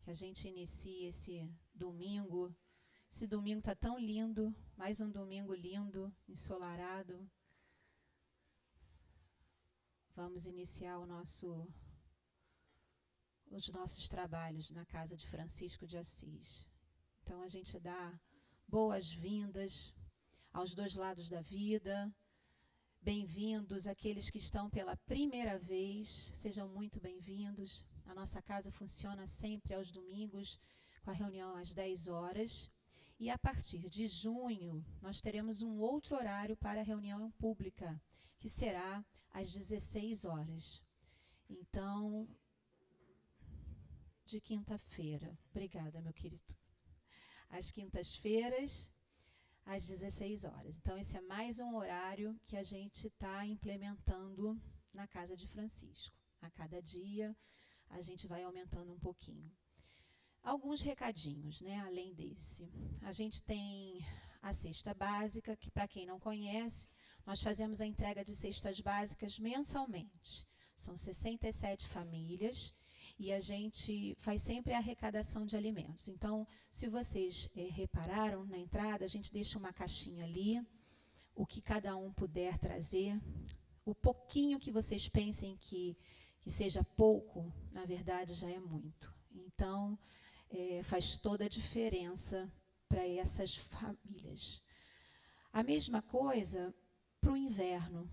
que a gente inicie esse domingo. Esse domingo está tão lindo, mais um domingo lindo, ensolarado. Vamos iniciar os nossos trabalhos na casa de Francisco de Assis. Então a gente dá boas-vindas aos dois lados da vida. Bem-vindos aqueles que estão pela primeira vez, sejam muito bem-vindos. A nossa casa funciona sempre aos domingos, com a reunião às 10 horas. E a partir de junho, nós teremos um outro horário para a reunião pública, que será às 16 horas. Então, de quinta-feira. Obrigada, meu querido. Às quintas-feiras, às 16 horas. Então, esse é mais um horário que a gente está implementando na Casa de Francisco. A cada dia, a gente vai aumentando um pouquinho. Alguns recadinhos, né, além desse. A gente tem a cesta básica, que, para quem não conhece, nós fazemos a entrega de cestas básicas mensalmente. São 67 famílias. E a gente faz sempre a arrecadação de alimentos. Então, se vocês repararam na entrada, a gente deixa uma caixinha ali, o que cada um puder trazer. O pouquinho que vocês pensem que seja pouco, na verdade, já é muito. Então, faz toda a diferença para essas famílias. A mesma coisa para o inverno.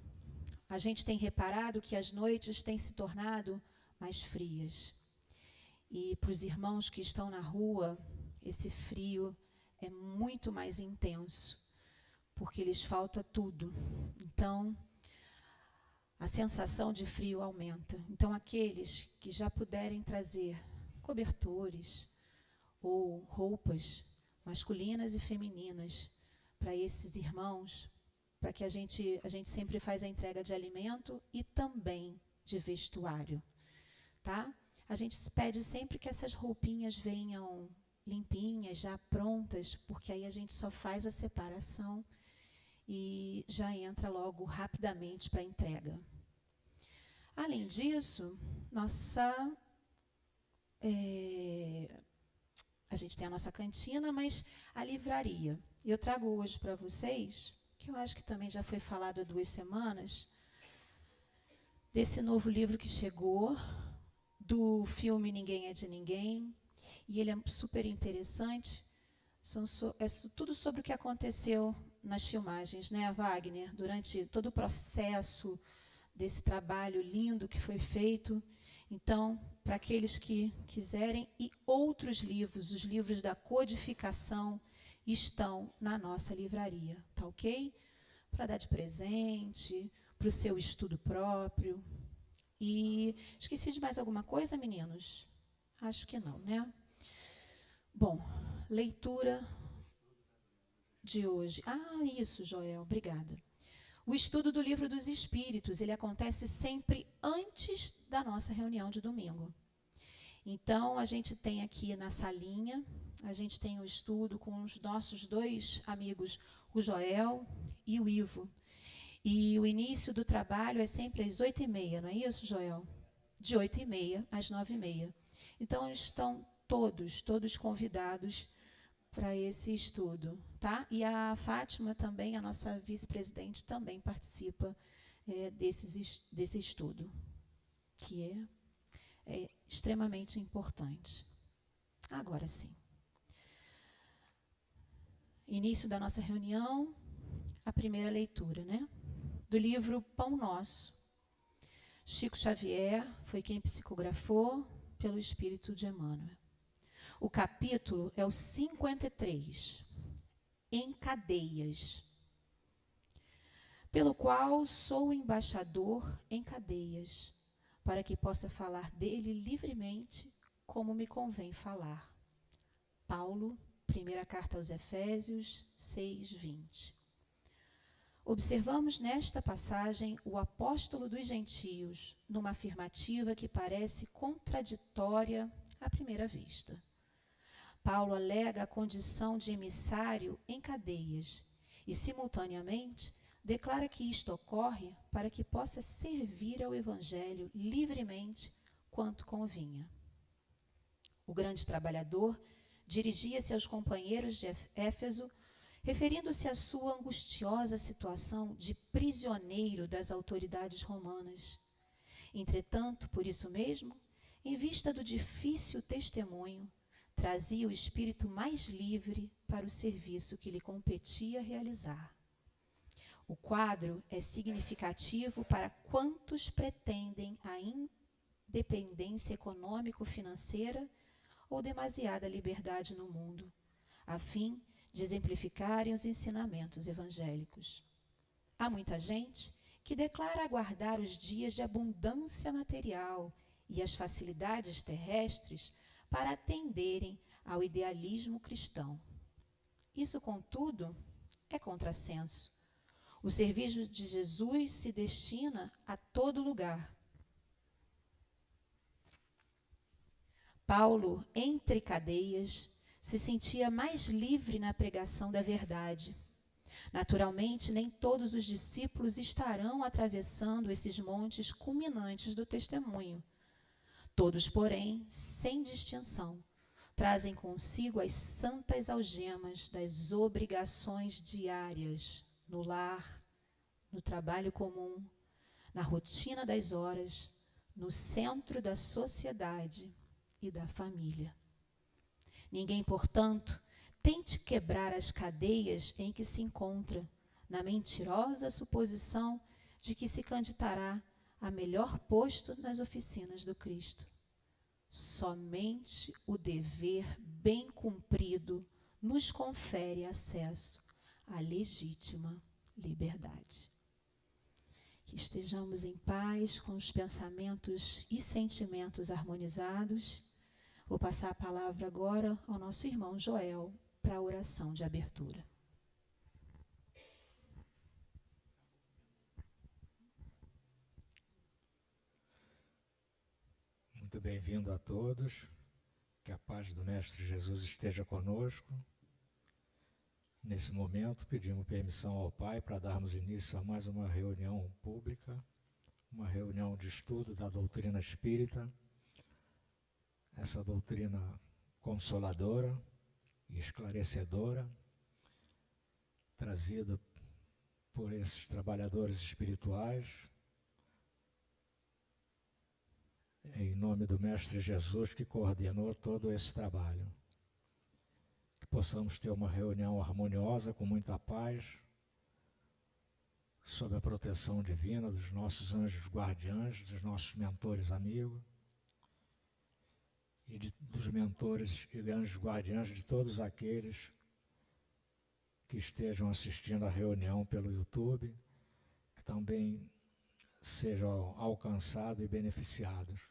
A gente tem reparado que as noites têm se tornado mais frias. E para os irmãos que estão na rua, esse frio é muito mais intenso, porque lhes falta tudo. Então, a sensação de frio aumenta. Então, aqueles que já puderem trazer cobertores ou roupas masculinas e femininas para esses irmãos, para que a gente sempre faz a entrega de alimento e também de vestuário, tá? A gente pede sempre que essas roupinhas venham limpinhas, já prontas, porque aí a gente só faz a separação e já entra logo rapidamente para a entrega. Além disso, a gente tem a nossa cantina, mas a livraria. Eu trago hoje para vocês, que eu acho que também já foi falado há 2 semanas, desse novo livro que chegou, do filme Ninguém é de Ninguém, e ele é super interessante. É tudo sobre o que aconteceu nas filmagens, né, Wagner? Durante todo o processo desse trabalho lindo que foi feito. Então, para aqueles que quiserem, e outros livros, os livros da codificação, estão na nossa livraria, tá ok? Para dar de presente, para o seu estudo próprio. E esqueci de mais alguma coisa, meninos? Acho que não, né? Bom, leitura de hoje. Ah, isso, Joel, obrigada. O estudo do Livro dos Espíritos, ele acontece sempre antes da nossa reunião de domingo. Então, a gente tem aqui na salinha, a gente tem o estudo com os nossos 2 amigos, o Joel e o Ivo. E o início do trabalho é sempre às 8h30, não é isso, Joel? De 8h30 às 9h30. Então, estão todos convidados para esse estudo, tá? E a Fátima também, a nossa vice-presidente, também participa desse estudo, que é extremamente importante. Agora sim. Início da nossa reunião, a primeira leitura, né? Do livro Pão Nosso. Chico Xavier foi quem psicografou pelo Espírito de Emmanuel. O capítulo é o 53, Em Cadeias, pelo qual sou embaixador em cadeias, para que possa falar dele livremente, como me convém falar. Paulo, primeira carta aos Efésios 6:20. Observamos nesta passagem o apóstolo dos gentios, numa afirmativa que parece contraditória à primeira vista. Paulo alega a condição de emissário em cadeias e, simultaneamente, declara que isto ocorre para que possa servir ao Evangelho livremente quanto convinha. O grande trabalhador dirigia-se aos companheiros de Éfeso, referindo-se à sua angustiosa situação de prisioneiro das autoridades romanas. Entretanto, por isso mesmo, em vista do difícil testemunho, trazia o espírito mais livre para o serviço que lhe competia realizar. O quadro é significativo para quantos pretendem a independência econômico-financeira ou demasiada liberdade no mundo, a fim de exemplificarem os ensinamentos evangélicos. Há muita gente que declara aguardar os dias de abundância material e as facilidades terrestres para atenderem ao idealismo cristão. Isso, contudo, é contrassenso. O serviço de Jesus se destina a todo lugar. Paulo, entre cadeias, se sentia mais livre na pregação da verdade. Naturalmente, nem todos os discípulos estarão atravessando esses montes culminantes do testemunho. Todos, porém, sem distinção, trazem consigo as santas algemas das obrigações diárias no lar, no trabalho comum, na rotina das horas, no centro da sociedade e da família. Ninguém, portanto, tente quebrar as cadeias em que se encontra, na mentirosa suposição de que se candidatará a melhor posto nas oficinas do Cristo. Somente o dever bem cumprido nos confere acesso à legítima liberdade. Que estejamos em paz, com os pensamentos e sentimentos harmonizados. Vou passar a palavra agora ao nosso irmão Joel para a oração de abertura. Muito bem-vindo a todos. Que a paz do Mestre Jesus esteja conosco. Nesse momento, pedimos permissão ao Pai para darmos início a mais uma reunião pública, uma reunião de estudo da doutrina espírita, essa doutrina consoladora e esclarecedora, trazida por esses trabalhadores espirituais, em nome do Mestre Jesus, que coordenou todo esse trabalho. Que possamos ter uma reunião harmoniosa, com muita paz, sob a proteção divina dos nossos anjos guardiães, dos nossos mentores amigos, e dos mentores e anjos guardiães de todos aqueles que estejam assistindo a reunião pelo YouTube, que também sejam alcançados e beneficiados.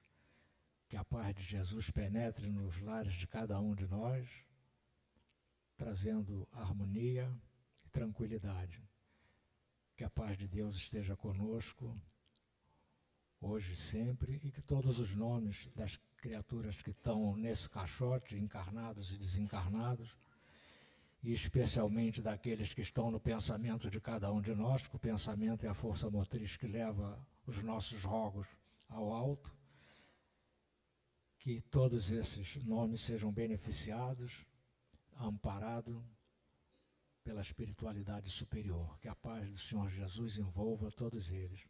Que a paz de Jesus penetre nos lares de cada um de nós, trazendo harmonia e tranquilidade. Que a paz de Deus esteja conosco, hoje e sempre, e que todos os nomes das criaturas que estão nesse caixote, encarnados e desencarnados, e especialmente daqueles que estão no pensamento de cada um de nós, que o pensamento é a força motriz que leva os nossos rogos ao alto, que todos esses nomes sejam beneficiados, amparados pela espiritualidade superior. Que a paz do Senhor Jesus envolva todos eles.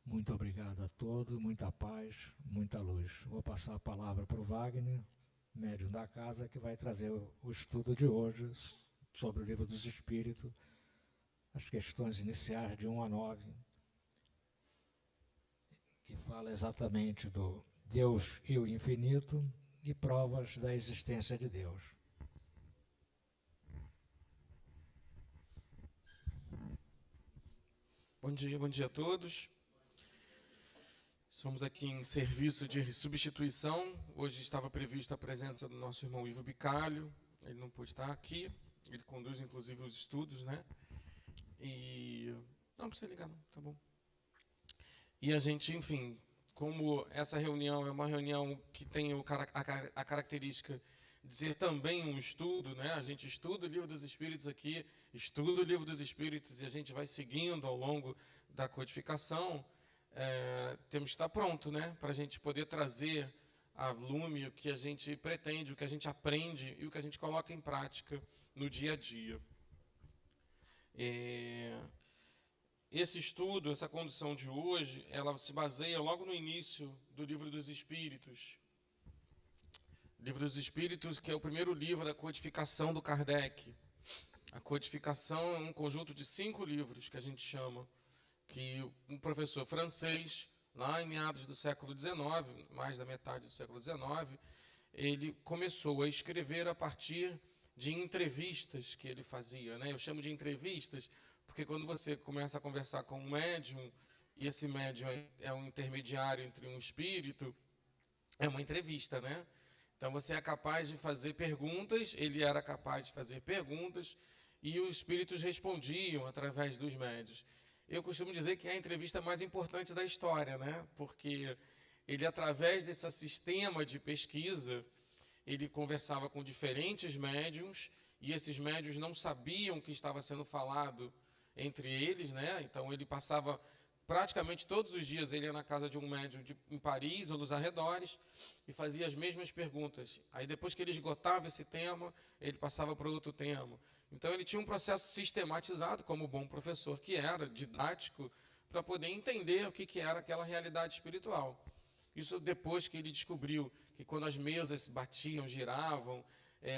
Muito obrigado a todos, muita paz, muita luz. Vou passar a palavra para o Wagner, médium da casa, que vai trazer o estudo de hoje sobre o Livro dos Espíritos, as questões iniciais de 1 a 9, que fala exatamente do Deus e o infinito e provas da existência de Deus. Bom dia a todos. Somos aqui em serviço de substituição. Hoje estava prevista a presença do nosso irmão Ivo Bicalho. Ele não pôde estar aqui. Ele conduz, inclusive, os estudos, né? E... não precisa ligar, não, tá bom. E a gente, enfim, como essa reunião é uma reunião que tem a característica de ser também um estudo, né? A gente estuda o Livro dos Espíritos aqui, estuda o Livro dos Espíritos e a gente vai seguindo ao longo da codificação. Temos que estar pronto, né, para a gente poder trazer a lume o que a gente pretende, o que a gente aprende e o que a gente coloca em prática no dia a dia. Esse estudo, essa condução de hoje, ela se baseia logo no início do Livro dos Espíritos. Livro dos Espíritos, que é o primeiro livro da codificação do Kardec. A codificação é um conjunto de 5 livros que a gente chama, que um professor francês, lá em meados do século XIX, mais da metade do século XIX, ele começou a escrever a partir de entrevistas que ele fazia, né? Eu chamo de entrevistas porque quando você começa a conversar com um médium, e esse médium é um intermediário entre um espírito, é uma entrevista, né? Então você é capaz de fazer perguntas, ele era capaz de fazer perguntas, e os espíritos respondiam através dos médiuns. Eu costumo dizer que é a entrevista mais importante da história, né? Porque ele, através desse sistema de pesquisa, ele conversava com diferentes médiuns, e esses médiuns não sabiam o que estava sendo falado entre eles, né? Então ele passava praticamente todos os dias, ele ia na casa de um médium em Paris ou nos arredores e fazia as mesmas perguntas. Aí depois que ele esgotava esse tema, ele passava para outro tema. Então ele tinha um processo sistematizado, como bom professor que era, didático, para poder entender o que era aquela realidade espiritual. Isso depois que ele descobriu que quando as mesas batiam, giravam,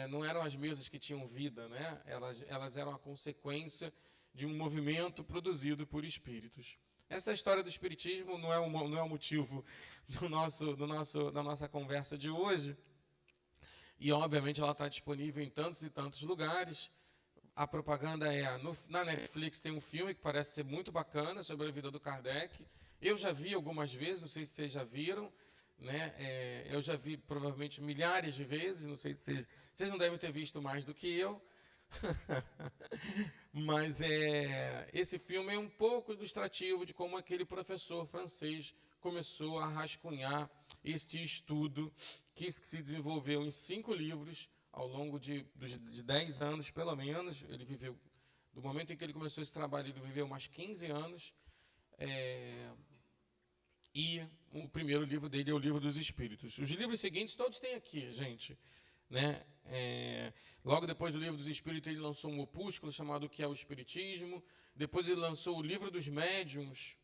não eram as mesas que tinham vida, né? Elas eram a consequência de um movimento produzido por espíritos. Essa história do espiritismo não é o motivo da nossa conversa de hoje. E, obviamente, ela está disponível em tantos e tantos lugares. A propaganda na Netflix tem um filme que parece ser muito bacana sobre a vida do Kardec. Eu já vi algumas vezes, não sei se vocês já viram, né? Eu já vi provavelmente milhares de vezes, não sei se vocês não devem ter visto mais do que eu. Mas esse filme é um pouco ilustrativo de como aquele professor francês começou a rascunhar esse estudo que se desenvolveu em 5 livros ao longo de 10 anos, pelo menos. Ele viveu, do momento em que ele começou esse trabalho, ele viveu mais 15 anos. E o primeiro livro dele é o Livro dos Espíritos. Os livros seguintes todos têm aqui, gente, né? Logo depois do Livro dos Espíritos, ele lançou um opúsculo chamado O que é o Espiritismo. Depois ele lançou o Livro dos Médiuns,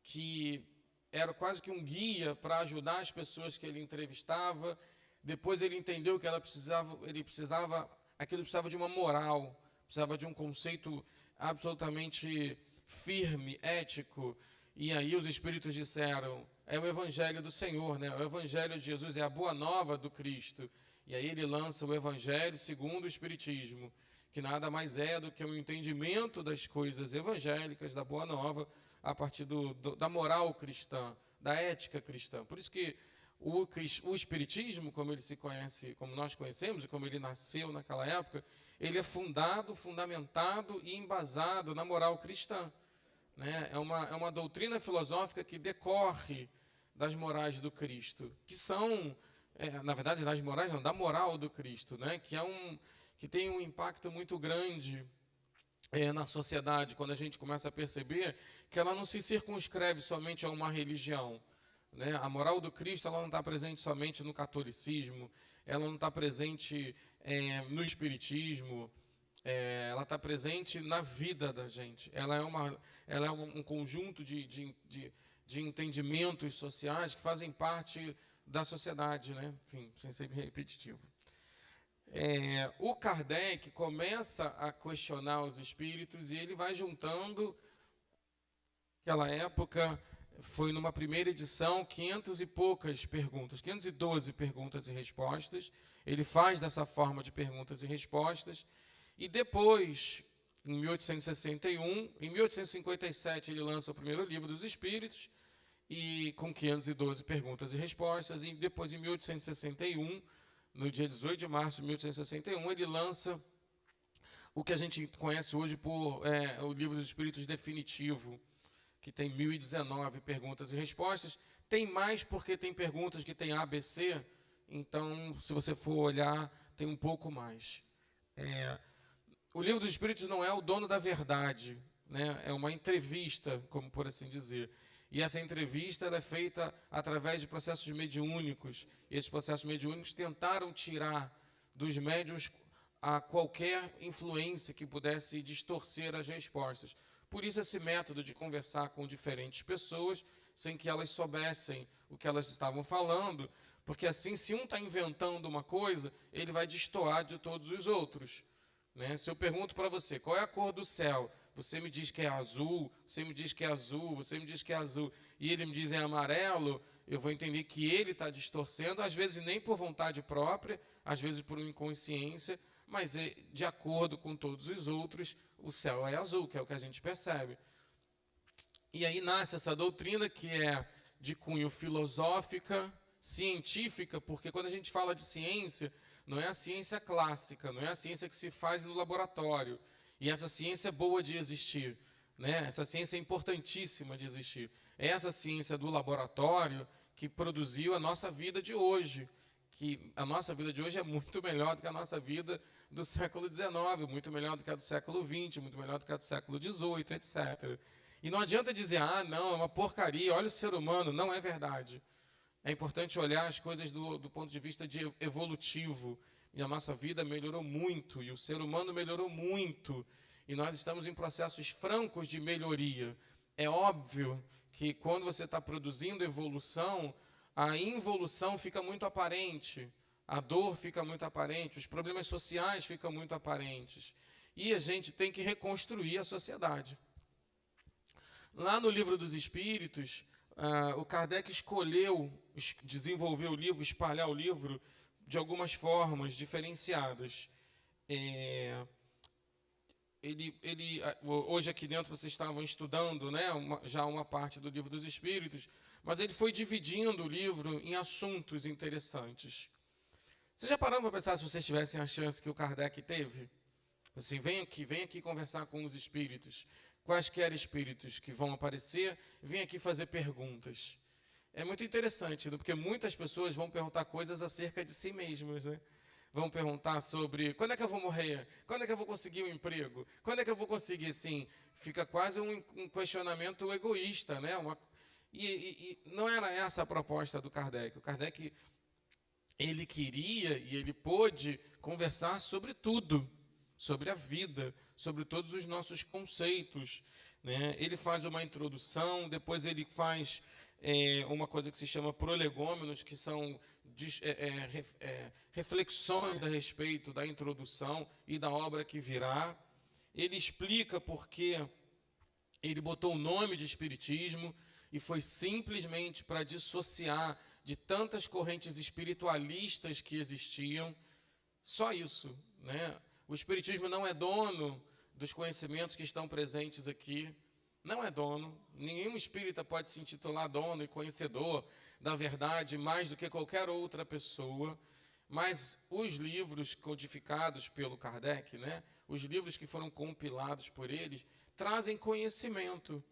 que era quase que um guia para ajudar as pessoas que ele entrevistava. Depois ele entendeu que aquilo precisava de uma moral, precisava de um conceito absolutamente firme, ético. E aí os espíritos disseram, é o Evangelho do Senhor, né? O Evangelho de Jesus é a boa nova do Cristo. E aí ele lança o Evangelho segundo o Espiritismo, que nada mais é do que um entendimento das coisas evangélicas, da boa nova, a partir da moral cristã, da ética cristã. Por isso que o Espiritismo, como ele se conhece, como nós conhecemos, e como ele nasceu naquela época, ele é fundamentado e embasado na moral cristã, né? É uma doutrina filosófica que decorre das morais do Cristo, que são, na verdade, das morais não, da moral do Cristo, né? Que tem um impacto muito grande na sociedade, quando a gente começa a perceber que ela não se circunscreve somente a uma religião, né? A moral do Cristo, ela não está presente somente no catolicismo, ela não está presente no espiritismo, ela está presente na vida da gente. Ela é um conjunto de entendimentos sociais que fazem parte da sociedade, né? Enfim, sem ser repetitivo. O Kardec começa a questionar os espíritos e ele vai juntando, naquela época, foi numa primeira edição, 500 e poucas perguntas, 512 perguntas e respostas. Ele faz dessa forma de perguntas e respostas. E depois, em 1861, em 1857, ele lança o primeiro livro dos Espíritos, e com 512 perguntas e respostas. E depois, em 1861, no dia 18 de março de 1861, ele lança o que a gente conhece hoje por o Livro dos Espíritos definitivo, que tem 1019 perguntas e respostas. Tem mais porque tem perguntas que tem A, B, C, então, se você for olhar, tem um pouco mais. O Livro dos Espíritos não é o dono da verdade, né? É uma entrevista, como por assim dizer. E essa entrevista ela é feita através de processos mediúnicos. E esses processos mediúnicos tentaram tirar dos médiuns a qualquer influência que pudesse distorcer as respostas. Por isso esse método de conversar com diferentes pessoas sem que elas soubessem o que elas estavam falando, porque assim, se um está inventando uma coisa, ele vai destoar de todos os outros. Né? Se eu pergunto para você, qual é a cor do céu? Você me diz que é azul, você me diz que é azul, você me diz que é azul, e ele me diz é amarelo, eu vou entender que ele está distorcendo, às vezes nem por vontade própria, às vezes por uma inconsciência, mas de acordo com todos os outros, o céu é azul, que é o que a gente percebe. E aí nasce essa doutrina que é de cunho filosófica, científica, porque quando a gente fala de ciência, não é a ciência clássica, não é a ciência que se faz no laboratório. E essa ciência é boa de existir, né? Essa ciência é importantíssima de existir. É essa ciência do laboratório que produziu a nossa vida de hoje, que a nossa vida de hoje é muito melhor do que a nossa vida do século XIX, muito melhor do que a do século XX, muito melhor do que a do século XVIII, etc. E não adianta dizer, não, é uma porcaria, olha o ser humano, não é verdade. É importante olhar as coisas do ponto de vista de evolutivo. E a nossa vida melhorou muito, e o ser humano melhorou muito. E nós estamos em processos francos de melhoria. É óbvio que quando você está produzindo evolução, a involução fica muito aparente, a dor fica muito aparente, os problemas sociais ficam muito aparentes. E a gente tem que reconstruir a sociedade. Lá no Livro dos Espíritos, o Kardec escolheu desenvolver o livro, espalhar o livro de algumas formas diferenciadas. Hoje aqui dentro vocês estavam estudando, né, já uma parte do Livro dos Espíritos, mas ele foi dividindo o livro em assuntos interessantes. Vocês já pararam para pensar se vocês tivessem a chance que o Kardec teve? Assim, vem aqui conversar com os espíritos. Quaisquer espíritos que vão aparecer, vem aqui fazer perguntas. É muito interessante, porque muitas pessoas vão perguntar coisas acerca de si mesmas, né? Vão perguntar sobre quando é que eu vou morrer, quando é que eu vou conseguir um emprego, quando é que eu vou conseguir, assim, fica quase um questionamento egoísta, né? E não era essa a proposta do Kardec. O Kardec, ele queria e ele pôde conversar sobre tudo, sobre a vida, sobre todos os nossos conceitos, né? Ele faz uma introdução, depois ele faz uma coisa que se chama prolegômenos, que são reflexões a respeito da introdução e da obra que virá. Ele explica por que ele botou o nome de Espiritismo, e foi simplesmente para dissociar de tantas correntes espiritualistas que existiam. Só isso, né? O Espiritismo não é dono dos conhecimentos que estão presentes aqui. Não é dono. Nenhum espírita pode se intitular dono e conhecedor da verdade mais do que qualquer outra pessoa. Mas os livros codificados pelo Kardec, né, os livros que foram compilados por eles, trazem conhecimento.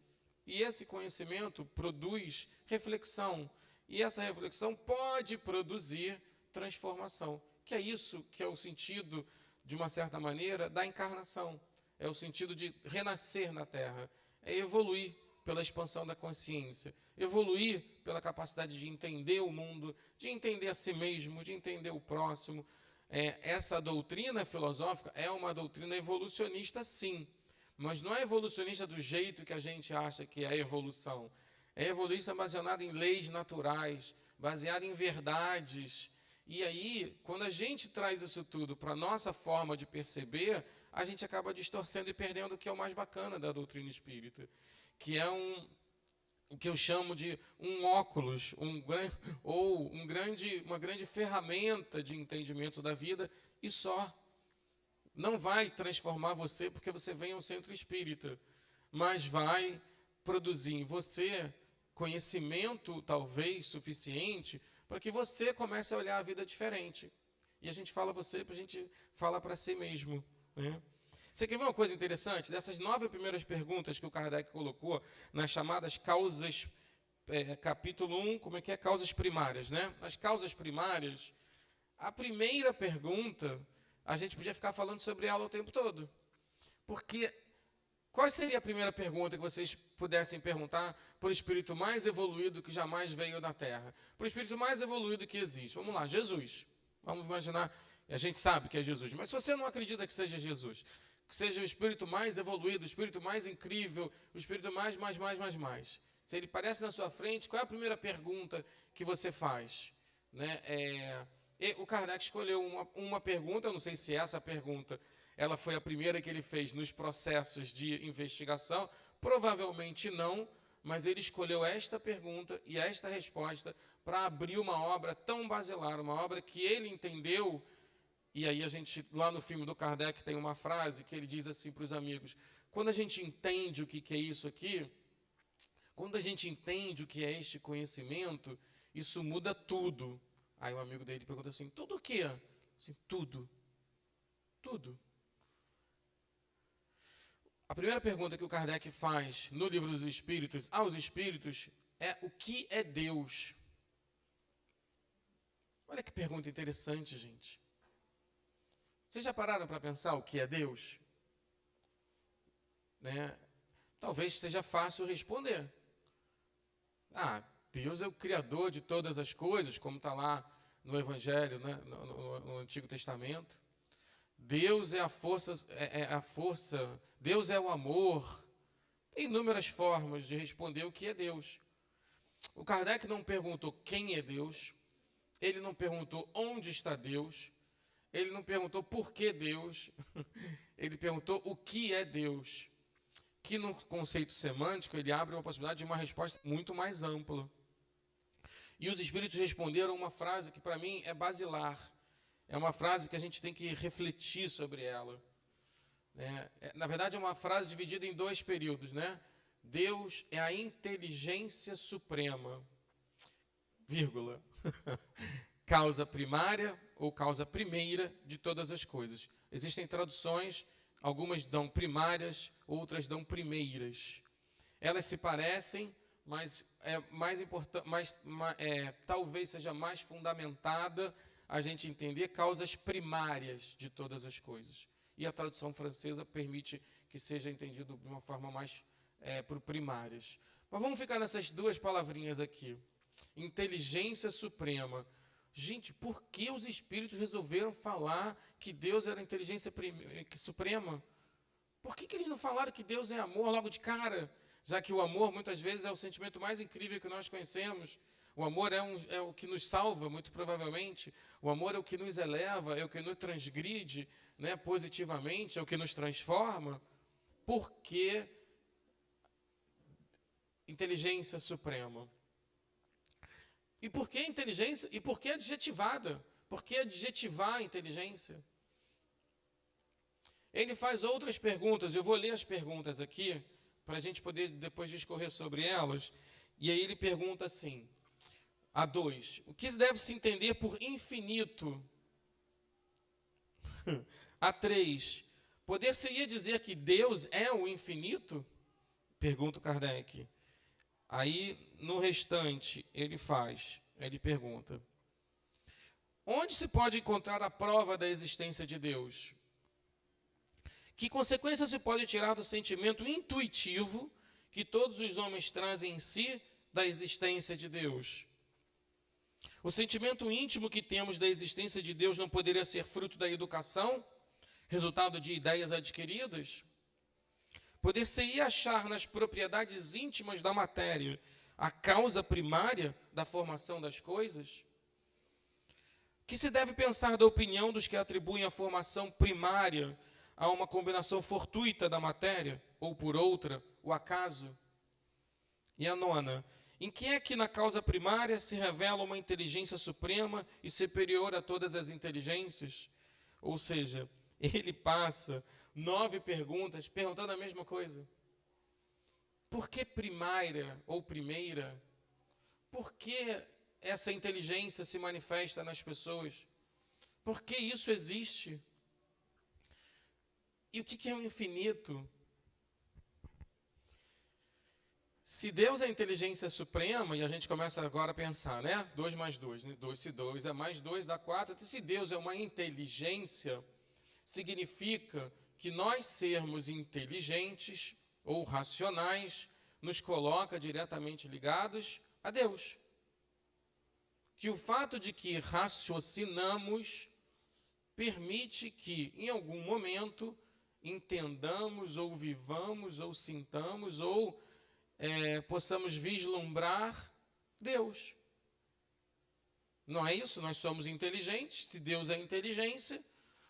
E esse conhecimento produz reflexão. E essa reflexão pode produzir transformação. Que é isso que é o sentido, de uma certa maneira, da encarnação. É o sentido de renascer na Terra. É evoluir pela expansão da consciência. Evoluir pela capacidade de entender o mundo, de entender a si mesmo, de entender o próximo. Essa doutrina filosófica é uma doutrina evolucionista, sim. Mas não é evolucionista do jeito que a gente acha que é a evolução. É evolucionista baseada em leis naturais, baseada em verdades. E aí, quando a gente traz isso tudo para a nossa forma de perceber, a gente acaba distorcendo e perdendo o que é o mais bacana da doutrina espírita, que é o que eu chamo de um óculos, uma grande ferramenta de entendimento da vida, e só. Não vai transformar você porque você vem ao centro espírita, mas vai produzir em você conhecimento, talvez, suficiente para que você comece a olhar a vida diferente. E a gente fala você, a gente fala para si mesmo, né? Você quer ver uma coisa interessante? Dessas 9 primeiras perguntas que o Kardec colocou nas chamadas causas, capítulo 1, como é que é? Causas primárias, né? As causas primárias, a primeira pergunta, a gente podia ficar falando sobre ela o tempo todo. Porque Qual seria a primeira pergunta que vocês pudessem perguntar para o espírito mais evoluído que jamais veio da Terra? Para o espírito mais evoluído que existe. Vamos lá, Jesus. Vamos imaginar, a gente sabe que é Jesus, mas se você não acredita que seja Jesus, que seja o espírito mais evoluído, o espírito mais incrível, o espírito mais. Se ele aparece na sua frente, qual é a primeira pergunta que você faz? Né? O Kardec escolheu uma pergunta, eu não sei se essa pergunta ela foi a primeira que ele fez nos processos de investigação, provavelmente não, mas ele escolheu esta pergunta e esta resposta para abrir uma obra tão basilar, uma obra que ele entendeu. E aí a gente, lá no filme do Kardec, tem uma frase que ele diz assim para os amigos: quando a gente entende o que é isso aqui, quando a gente entende o que é este conhecimento, isso muda tudo. Aí um amigo dele pergunta assim: tudo o quê? Assim, tudo. Tudo. A primeira pergunta que o Kardec faz no Livro dos Espíritos aos Espíritos é: o que é Deus? Olha que pergunta interessante, gente. Vocês já pararam para pensar o que é Deus? Né? Talvez seja fácil responder. Deus é o Criador de todas as coisas, como está lá no Evangelho, né? no Antigo Testamento. Deus é a força, Deus é o amor. Tem inúmeras formas de responder o que é Deus. O Kardec não perguntou quem é Deus, ele não perguntou onde está Deus, ele não perguntou por que Deus, ele perguntou o que é Deus. Que no conceito semântico ele abre uma possibilidade de uma resposta muito mais ampla. E os espíritos responderam uma frase que para mim é basilar. É uma frase que a gente tem que refletir sobre ela. Na verdade, é uma frase dividida em dois períodos. Né? Deus é a inteligência suprema, vírgula, causa primária ou causa primeira de todas as coisas. Existem traduções, algumas dão primárias, outras dão primeiras. Elas se parecem, mas é mais importante, talvez seja mais fundamentada a gente entender causas primárias de todas as coisas. E a tradução francesa permite que seja entendido de uma forma mais por primárias. Mas vamos ficar nessas duas palavrinhas aqui. Inteligência suprema. Gente, por que os espíritos resolveram falar que Deus era a inteligência suprema? Por que eles não falaram que Deus é amor logo de cara? Já que o amor, muitas vezes, é o sentimento mais incrível que nós conhecemos. O amor é o que nos salva, muito provavelmente. O amor é o que nos eleva, é o que nos transgride, né, positivamente, é o que nos transforma. Por que inteligência suprema? E por que inteligência? E por que adjetivada? Por que adjetivar a inteligência? Ele faz outras perguntas, eu vou ler as perguntas aqui, para a gente poder depois discorrer sobre elas. E aí ele pergunta assim, a 2, o que deve se entender por infinito? A 3, poder-se-ia dizer que Deus é o infinito? Pergunta Kardec. Aí, no restante, ele pergunta, onde se pode encontrar a prova da existência de Deus? Que consequência se pode tirar do sentimento intuitivo que todos os homens trazem em si da existência de Deus? O sentimento íntimo que temos da existência de Deus não poderia ser fruto da educação, resultado de ideias adquiridas? Poder-se-ia achar nas propriedades íntimas da matéria a causa primária da formação das coisas? Que se deve pensar da opinião dos que atribuem a formação primária a uma combinação fortuita da matéria, ou por outra, o acaso? E a 9, em que é que na causa primária se revela uma inteligência suprema e superior a todas as inteligências? Ou seja, ele passa 9 perguntas perguntando a mesma coisa. Por que primária ou primeira? Por que essa inteligência se manifesta nas pessoas? Por que isso existe? E o que é o infinito? Se Deus é a inteligência suprema, e a gente começa agora a pensar, né? 2 mais 2, né? 2 se 2 é mais 2 dá 4. Então, se Deus é uma inteligência, significa que nós sermos inteligentes ou racionais nos coloca diretamente ligados a Deus. Que o fato de que raciocinamos permite que, em algum momento, entendamos, ou vivamos, ou sintamos, ou possamos vislumbrar Deus. Não é isso? Nós somos inteligentes. Se Deus é inteligência,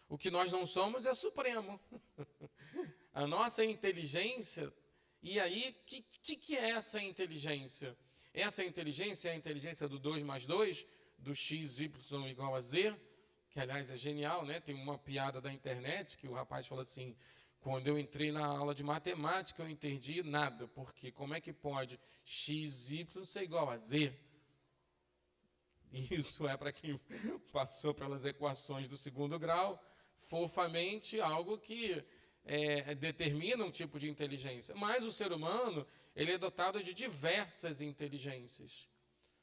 o que nós não somos é supremo. A nossa inteligência, e aí, que é essa inteligência? Essa inteligência é a inteligência do 2 mais 2, do x, y igual a z, que aliás é genial, né? Tem uma piada da internet que o rapaz fala assim: quando eu entrei na aula de matemática, eu não entendi nada, porque como é que pode x, y ser igual a z? Isso é para quem passou pelas equações do 2º grau, fofamente algo que determina um tipo de inteligência. Mas o ser humano, ele é dotado de diversas inteligências.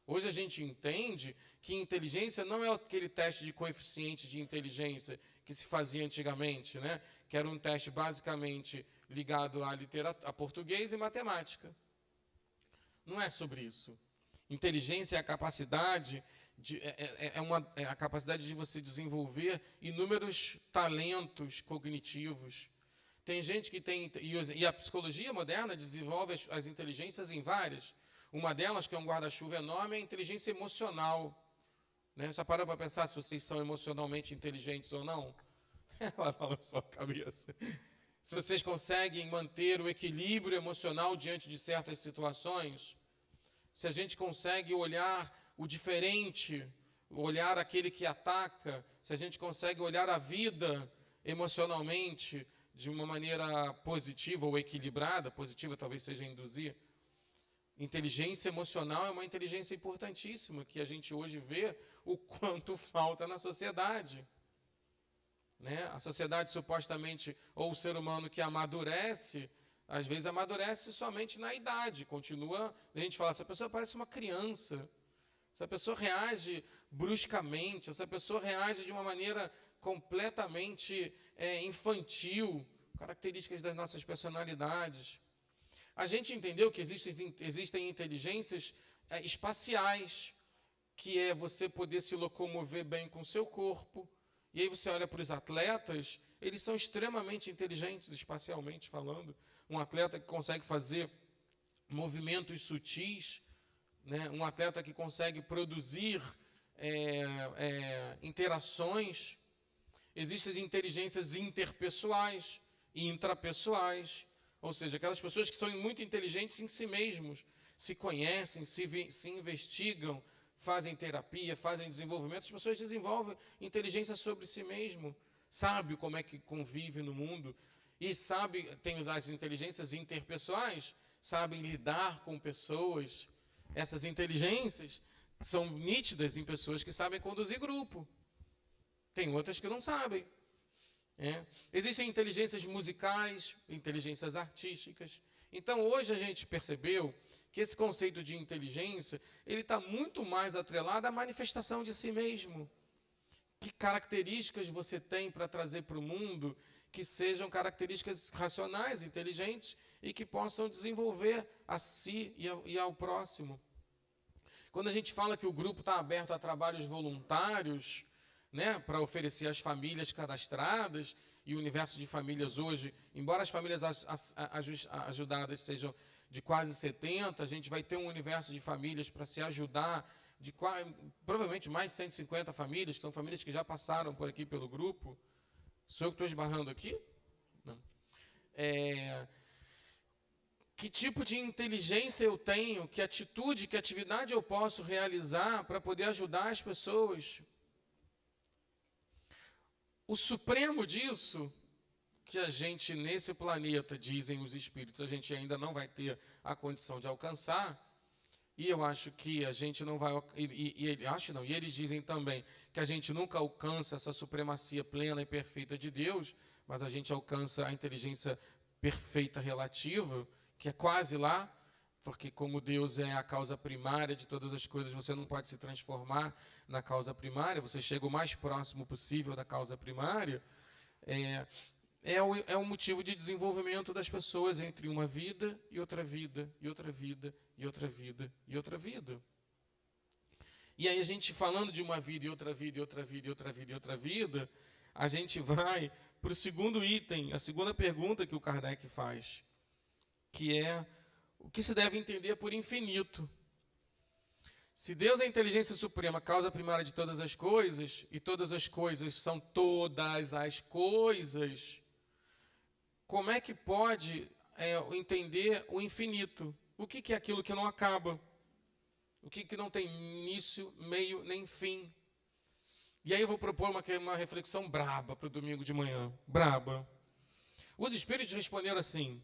Hoje a gente entende que inteligência não é aquele teste de coeficiente de inteligência que se fazia antigamente, né? Que era um teste basicamente ligado a português e matemática. Não é sobre isso. Inteligência é a capacidade a capacidade de você desenvolver inúmeros talentos cognitivos. Tem gente que tem, e a psicologia moderna desenvolve as inteligências em várias. Uma delas, que é um guarda-chuva enorme, é a inteligência emocional. Né? Já parou para pensar se vocês são emocionalmente inteligentes ou não? Ela balançou a cabeça. Se vocês conseguem manter o equilíbrio emocional diante de certas situações, se a gente consegue olhar o diferente, olhar aquele que ataca, se a gente consegue olhar a vida emocionalmente de uma maneira positiva ou equilibrada, positiva talvez seja induzir. Inteligência emocional é uma inteligência importantíssima que a gente hoje vê o quanto falta na sociedade. Né? A sociedade supostamente, ou o ser humano que amadurece, às vezes amadurece somente na idade, continua, a gente fala, essa pessoa parece uma criança, essa pessoa reage bruscamente, essa pessoa reage de uma maneira completamente infantil, características das nossas personalidades. A gente entendeu que existem inteligências espaciais, que é você poder se locomover bem com o seu corpo. E aí você olha para os atletas, eles são extremamente inteligentes espacialmente falando. Um atleta que consegue fazer movimentos sutis, né? Um atleta que consegue produzir interações. Existem inteligências interpessoais e intrapessoais, ou seja, aquelas pessoas que são muito inteligentes em si mesmos, se conhecem, se investigam, fazem terapia, fazem desenvolvimento. As pessoas desenvolvem inteligência sobre si mesmo, sabe como é que convive no mundo e tem as inteligências interpessoais, sabem lidar com pessoas. Essas inteligências são nítidas em pessoas que sabem conduzir grupo. Tem outras que não sabem. Existem inteligências musicais, inteligências artísticas. Então, hoje a gente percebeu que esse conceito de inteligência, ele está muito mais atrelado à manifestação de si mesmo. Que características você tem para trazer para o mundo que sejam características racionais, inteligentes e que possam desenvolver a si e ao próximo. Quando a gente fala que o grupo está aberto a trabalhos voluntários, né, para oferecer às famílias cadastradas, e o universo de famílias hoje, embora as famílias ajudadas sejam de quase 70, a gente vai ter um universo de famílias para se ajudar, de provavelmente mais de 150 famílias, que são famílias que já passaram por aqui pelo grupo. Sou eu que estou esbarrando aqui? Não. Que tipo de inteligência eu tenho, que atitude, que atividade eu posso realizar para poder ajudar as pessoas? O supremo disso, que a gente nesse planeta, dizem os espíritos, a gente ainda não vai ter a condição de alcançar, e eu acho que a gente não vai, e eles dizem também que a gente nunca alcança essa supremacia plena e perfeita de Deus, mas a gente alcança a inteligência perfeita relativa, que é quase lá, porque como Deus é a causa primária de todas as coisas, você não pode se transformar na causa primária, você chega o mais próximo possível da causa primária. é o motivo de desenvolvimento das pessoas entre uma vida e outra vida, e outra vida, e outra vida, e outra vida. E aí a gente falando de uma vida e outra vida, e outra vida, e outra vida, e outra vida, a gente vai para o segundo item, a segunda pergunta que o Kardec faz, que é o que se deve entender por infinito. Se Deus é a inteligência suprema, causa primária de todas as coisas, e todas as coisas são todas as coisas, como é que pode entender o infinito? O que é aquilo que não acaba? O que não tem início, meio, nem fim? E aí eu vou propor uma reflexão braba para o domingo de manhã. Braba. Os espíritos responderam assim: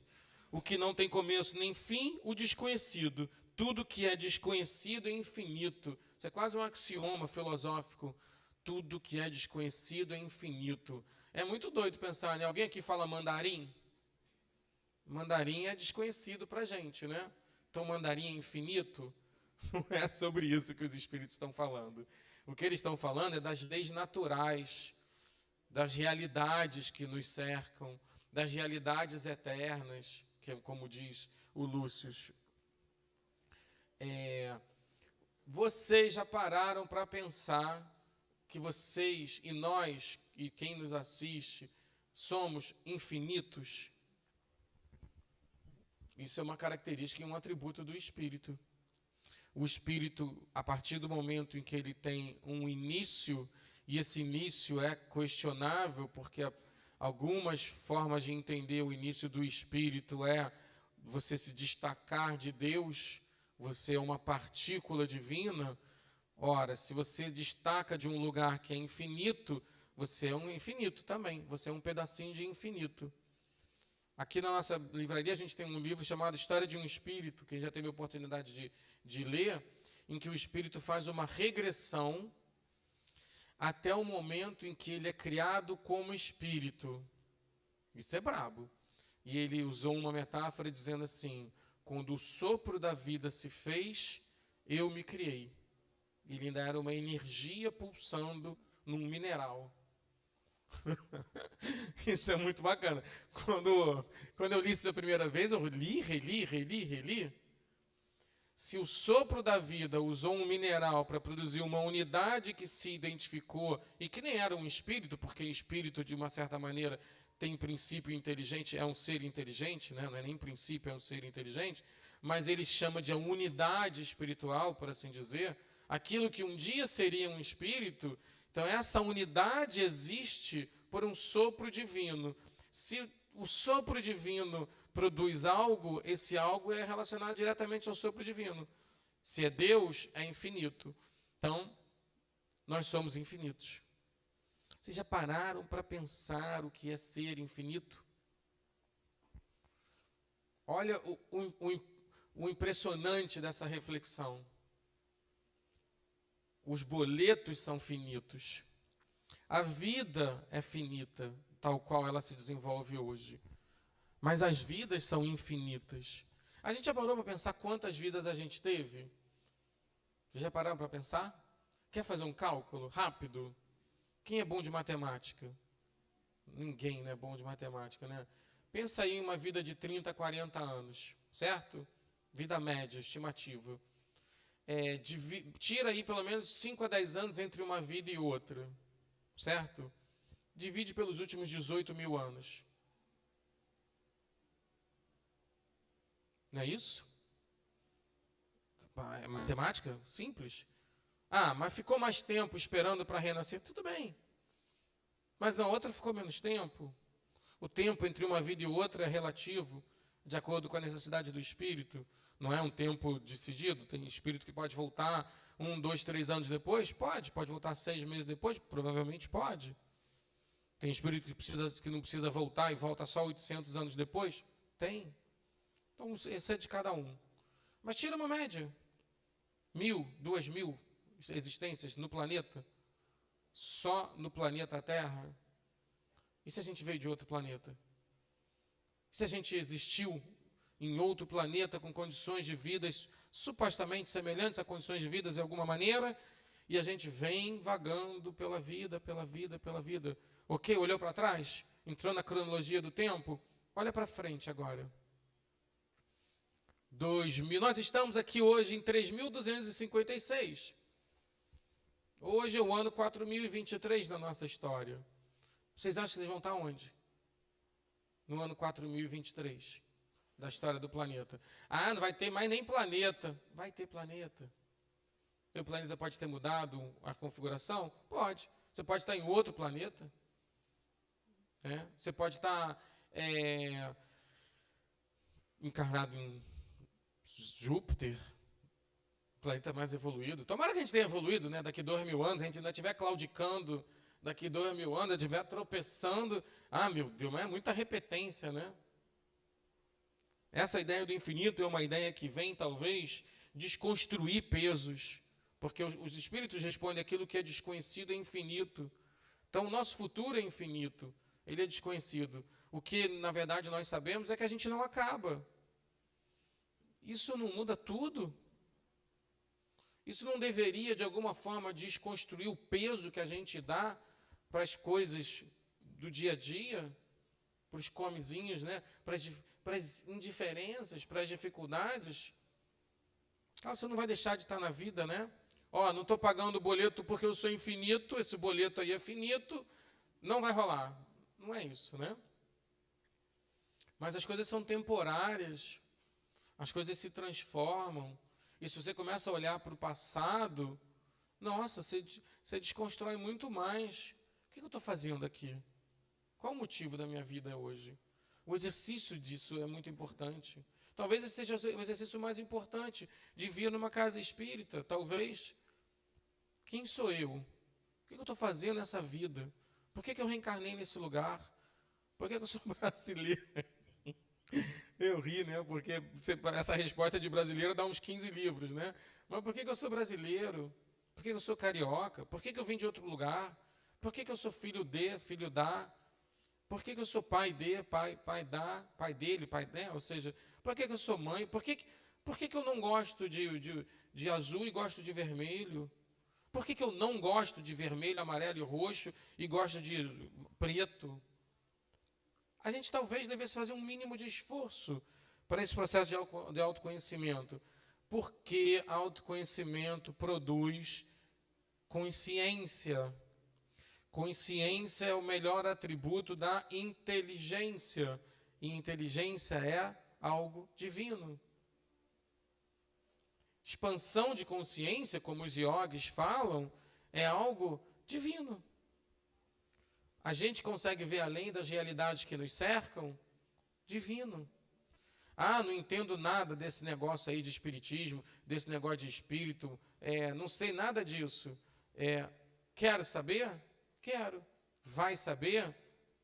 o que não tem começo nem fim, o desconhecido. Tudo que é desconhecido é infinito. Isso é quase um axioma filosófico. Tudo que é desconhecido é infinito. É muito doido pensar, né? Alguém aqui fala mandarim? Mandarim é desconhecido para a gente, né? Então mandarim é infinito? Não é sobre isso que os espíritos estão falando. O que eles estão falando é das leis naturais, das realidades que nos cercam, das realidades eternas, que é como diz o Lúcio. Vocês já pararam para pensar que vocês e nós, e quem nos assiste, somos infinitos? Isso é uma característica e um atributo do espírito. O espírito, a partir do momento em que ele tem um início, e esse início é questionável, porque algumas formas de entender o início do espírito é você se destacar de Deus, você é uma partícula divina. Ora, se você destaca de um lugar que é infinito, você é um infinito também, você é um pedacinho de infinito. Aqui na nossa livraria a gente tem um livro chamado História de um Espírito, quem já teve a oportunidade de ler, em que o espírito faz uma regressão até o momento em que ele é criado como espírito. Isso é brabo. E ele usou uma metáfora dizendo assim: quando o sopro da vida se fez, eu me criei. Ele ainda era uma energia pulsando num mineral. Isso é muito bacana. Quando eu li isso a primeira vez, eu reli. Se o sopro da vida usou um mineral para produzir uma unidade que se identificou e que nem era um espírito, porque espírito, de uma certa maneira, tem princípio inteligente, é um ser inteligente, né? Não é nem princípio, é um ser inteligente, mas ele chama de unidade espiritual, por assim dizer, aquilo que um dia seria um espírito. Então, essa unidade existe por um sopro divino. Se o sopro divino produz algo, esse algo é relacionado diretamente ao sopro divino. Se é Deus, é infinito. Então, nós somos infinitos. Vocês já pararam para pensar o que é ser infinito? Olha o impressionante dessa reflexão. Os boletos são finitos. A vida é finita, tal qual ela se desenvolve hoje. Mas as vidas são infinitas. A gente já parou para pensar quantas vidas a gente teve? Já pararam para pensar? Quer fazer um cálculo rápido? Quem é bom de matemática? Ninguém é bom de matemática, né? Pensa aí em uma vida de 30, 40 anos, certo? Vida média, estimativa. Tira aí pelo menos 5 a 10 anos entre uma vida e outra, certo? Divide pelos últimos 18 mil anos. Não é isso? É matemática simples. Ah, mas ficou mais tempo esperando para renascer? Tudo bem. Mas na outra ficou menos tempo. O tempo entre uma vida e outra é relativo, de acordo com a necessidade do espírito. Não é um tempo decidido. Tem espírito que pode voltar 1, 2, 3 anos depois? Pode voltar 6 meses depois? Provavelmente pode. Tem espírito que não precisa voltar e volta só 800 anos depois? Tem. Então, esse é de cada um. Mas tira uma média. 1.000, 2.000 existências no planeta. Só no planeta Terra. E se a gente veio de outro planeta? E se a gente existiu em outro planeta com condições de vidas supostamente semelhantes a condições de vidas de alguma maneira, e a gente vem vagando pela vida, pela vida, pela vida. Ok? Olhou para trás? Entrou na cronologia do tempo? Olha para frente agora. 2000, nós estamos aqui hoje em 3.256. Hoje é o ano 4023 da nossa história. Vocês acham que vocês vão estar onde? No ano 4023 da história do planeta. Ah, não vai ter mais nem planeta. Vai ter planeta. E o planeta pode ter mudado a configuração? Pode. Você pode estar em outro planeta. Você pode estar encarnado em Júpiter, planeta mais evoluído. Tomara que a gente tenha evoluído, né? Daqui 2.000 anos, a gente ainda estiver claudicando, daqui 2.000 anos, estiver tropeçando. Ah, meu Deus, mas é muita repetência, né? Essa ideia do infinito é uma ideia que vem, talvez, desconstruir pesos, porque os espíritos respondem aquilo que é desconhecido é infinito. Então, o nosso futuro é infinito, ele é desconhecido. O que, na verdade, nós sabemos é que a gente não acaba. Isso não muda tudo? Isso não deveria, de alguma forma, desconstruir o peso que a gente dá para as coisas do dia a dia, para os comezinhos, né? para as indiferenças, para as dificuldades? Você não vai deixar de estar na vida, né? Não estou pagando o boleto porque eu sou infinito, esse boleto aí é finito, não vai rolar. Não é isso, né? Mas as coisas são temporárias, as coisas se transformam. E se você começa a olhar para o passado, nossa, você desconstrói muito mais. O que eu estou fazendo aqui? Qual o motivo da minha vida hoje? O exercício disso é muito importante. Talvez esse seja o exercício mais importante de vir numa casa espírita, talvez. Quem sou eu? O que eu estou fazendo nessa vida? Por que eu reencarnei nesse lugar? Por que eu sou brasileiro? Eu ri, né? Porque essa resposta de brasileiro dá uns 15 livros, né? Mas por que eu sou brasileiro? Por que eu sou carioca? Por que eu vim de outro lugar? Por que eu sou filho de, filho da? Por que eu sou pai de, pai da, pai dele, pai de? Ou seja, por que eu sou mãe? Por que eu não gosto de azul e gosto de vermelho? Por que eu não gosto de vermelho, amarelo e roxo e gosto de preto? A gente talvez devesse fazer um mínimo de esforço para esse processo de autoconhecimento, porque autoconhecimento produz consciência. Consciência é o melhor atributo da inteligência, e inteligência é algo divino. Expansão de consciência, como os iogues falam, é algo divino. A gente consegue ver além das realidades que nos cercam? Divino. Não entendo nada desse negócio aí de espiritismo, desse negócio de espírito, não sei nada disso. Quero saber? Quero. Vai saber?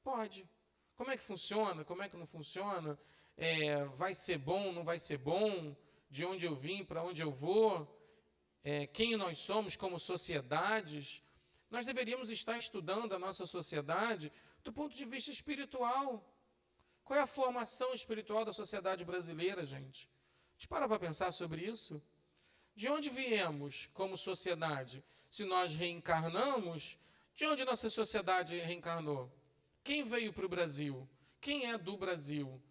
Pode. Como é que funciona? Como é que não funciona? Vai ser bom, não vai ser bom? De onde eu vim, para onde eu vou? Quem nós somos como sociedades? Nós deveríamos estar estudando a nossa sociedade do ponto de vista espiritual. Qual é a formação espiritual da sociedade brasileira, gente? A gente para pensar sobre isso? De onde viemos como sociedade? Se nós reencarnamos, de onde nossa sociedade reencarnou? Quem veio para o Brasil? Quem é do Brasil?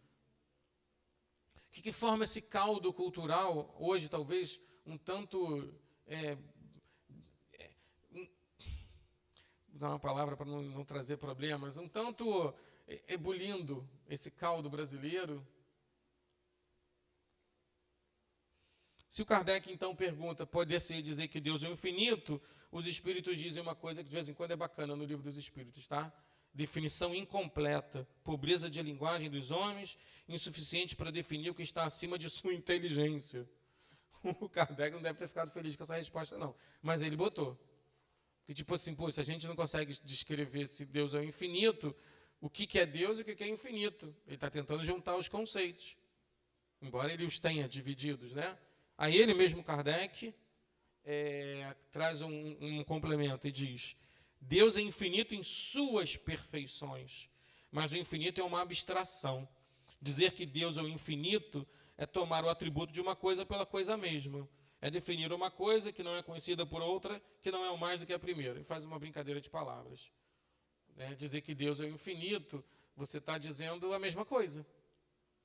Que forma esse caldo cultural, hoje talvez um tanto... vou usar uma palavra para não trazer problemas, um tanto ebulindo esse caldo brasileiro. Se o Kardec então pergunta, pode-se dizer que Deus é o infinito, os espíritos dizem uma coisa que de vez em quando é bacana no Livro dos Espíritos, tá? Definição incompleta, pobreza de linguagem dos homens, insuficiente para definir o que está acima de sua inteligência. O Kardec não deve ter ficado feliz com essa resposta, não, mas ele botou. Que tipo assim, se a gente não consegue descrever se Deus é o infinito, o que é Deus e o que é infinito? Ele está tentando juntar os conceitos, embora ele os tenha divididos, né? Aí ele mesmo, Kardec, traz um complemento e diz: Deus é infinito em suas perfeições, mas o infinito é uma abstração. Dizer que Deus é o infinito é tomar o atributo de uma coisa pela coisa mesma. É definir uma coisa que não é conhecida por outra, que não é o mais do que a primeira. E faz uma brincadeira de palavras. Dizer que Deus é o infinito, você está dizendo a mesma coisa,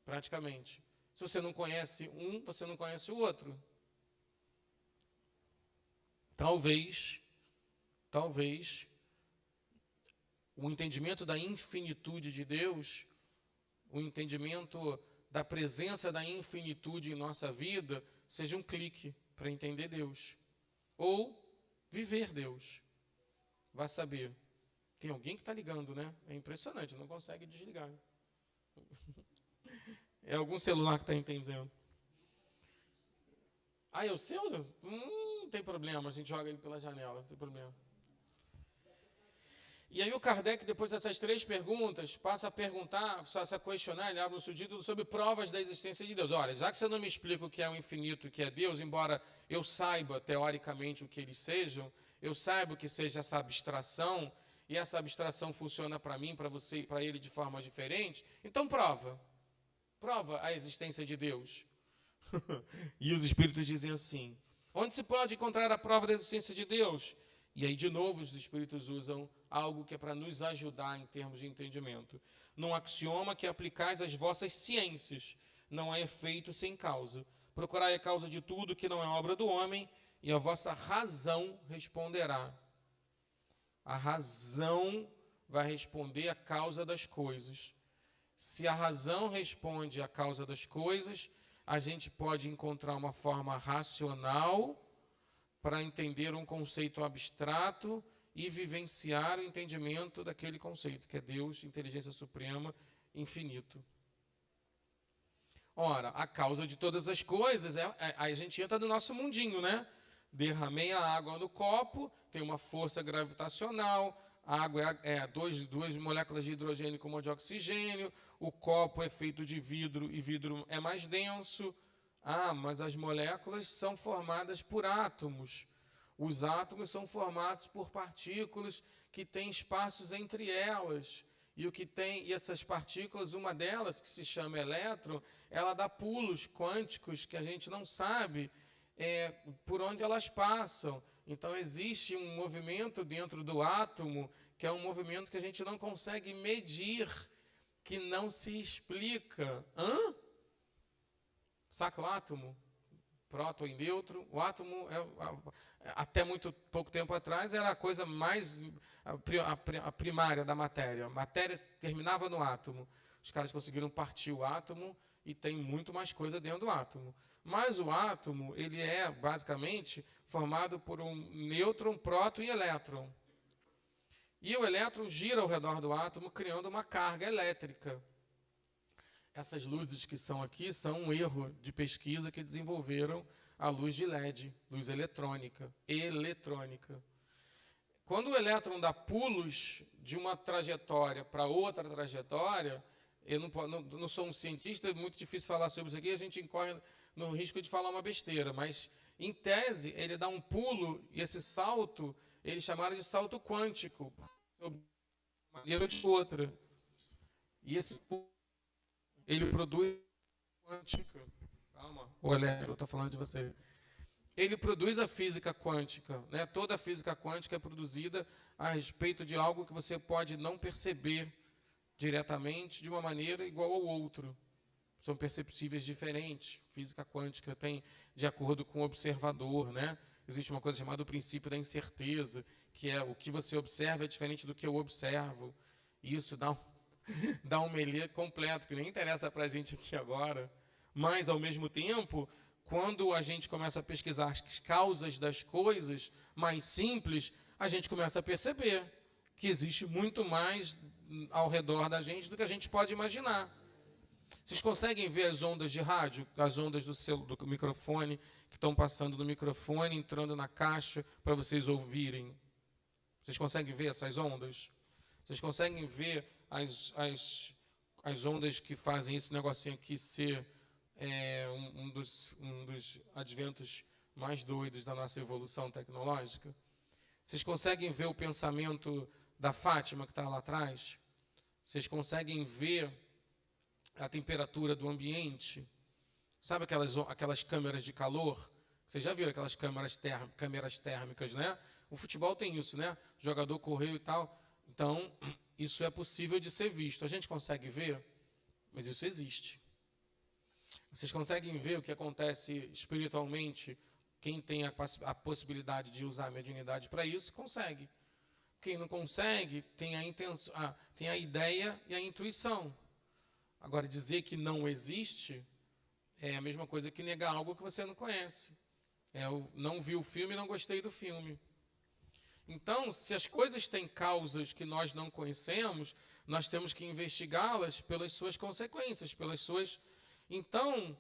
praticamente. Se você não conhece um, você não conhece o outro. Talvez, o entendimento da infinitude de Deus, o entendimento da presença da infinitude em nossa vida, seja um clique para entender Deus. Ou viver Deus. Vai saber. Tem alguém que está ligando, né? É impressionante, não consegue desligar. É algum celular que está entendendo. Ah, é o seu? Não tem problema, a gente joga ele pela janela, não tem problema. E aí o Kardec, depois dessas 3 perguntas, passa a perguntar, passa a questionar, ele abre um subtítulo sobre provas da existência de Deus. Olha, já que você não me explica o que é o infinito e o que é Deus, embora eu saiba, teoricamente, o que eles sejam, eu saiba o que seja essa abstração, e essa abstração funciona para mim, para você e para ele de formas diferentes, então prova a existência de Deus. E os espíritos dizem assim, onde se pode encontrar a prova da existência de Deus? E aí, de novo, os espíritos usam algo que é para nos ajudar em termos de entendimento. Num axioma que aplicais às vossas ciências, não há efeito sem causa. Procurai a causa de tudo que não é obra do homem, e a vossa razão responderá. A razão vai responder a causa das coisas. Se a razão responde à causa das coisas, a gente pode encontrar uma forma racional para entender um conceito abstrato e vivenciar o entendimento daquele conceito, que é Deus, inteligência suprema, infinito. Ora, a causa de todas as coisas, a gente entra no nosso mundinho, né? Derramei a água no copo, tem uma força gravitacional, a água é duas moléculas de hidrogênio com uma de oxigênio, o copo é feito de vidro e vidro é mais denso. Ah, mas as moléculas são formadas por átomos. Os átomos são formados por partículas que têm espaços entre elas. E essas partículas, uma delas, que se chama elétron, ela dá pulos quânticos que a gente não sabe por onde elas passam. Então, existe um movimento dentro do átomo, que é um movimento que a gente não consegue medir, que não se explica. Saca o átomo? Próton e nêutron. O átomo, até muito pouco tempo atrás, era a coisa mais a primária da matéria. A matéria terminava no átomo. Os caras conseguiram partir o átomo e tem muito mais coisa dentro do átomo. Mas o átomo, ele é basicamente formado por um nêutron, próton e elétron. E o elétron gira ao redor do átomo, criando uma carga elétrica. Essas luzes que são aqui são um erro de pesquisa que desenvolveram a luz de LED, luz eletrônica. Quando o elétron dá pulos de uma trajetória para outra trajetória, eu não sou um cientista, é muito difícil falar sobre isso aqui, a gente incorre no risco de falar uma besteira, mas, em tese, ele dá um pulo, e esse salto, eles chamaram de salto quântico, de uma maneira ou de outra. E esse pulo, ele produz quântica. Calma, o elétron, estou falando de você. Ele produz a física quântica, né? Toda a física quântica é produzida a respeito de algo que você pode não perceber diretamente de uma maneira igual ao outro. São perceptíveis diferentes. Física quântica tem de acordo com o observador, né? Existe uma coisa chamada o princípio da incerteza, que é o que você observa é diferente do que eu observo. E isso dá um melê completo, que nem interessa para a gente aqui agora. Mas, ao mesmo tempo, quando a gente começa a pesquisar as causas das coisas mais simples, a gente começa a perceber que existe muito mais ao redor da gente do que a gente pode imaginar. Vocês conseguem ver as ondas de rádio, as ondas do microfone, que estão passando no microfone, entrando na caixa para vocês ouvirem? Vocês conseguem ver essas ondas? Vocês conseguem ver as ondas que fazem esse negocinho aqui ser um dos adventos mais doidos da nossa evolução tecnológica? Vocês conseguem ver o pensamento da Fátima que está lá atrás? Vocês conseguem ver a temperatura do ambiente? Sabe aquelas câmeras de calor? Vocês já viram aquelas câmeras térmicas, né? O futebol tem isso, né? O jogador correu e tal. Então, isso é possível de ser visto. A gente consegue ver, mas isso existe. Vocês conseguem ver o que acontece espiritualmente? Quem tem a possibilidade de usar a mediunidade para isso, consegue. Quem não consegue, tem a ideia e a intuição. Agora, dizer que não existe é a mesma coisa que negar algo que você não conhece. Eu não vi o filme e não gostei do filme. Então, se as coisas têm causas que nós não conhecemos, nós temos que investigá-las pelas suas consequências, Então,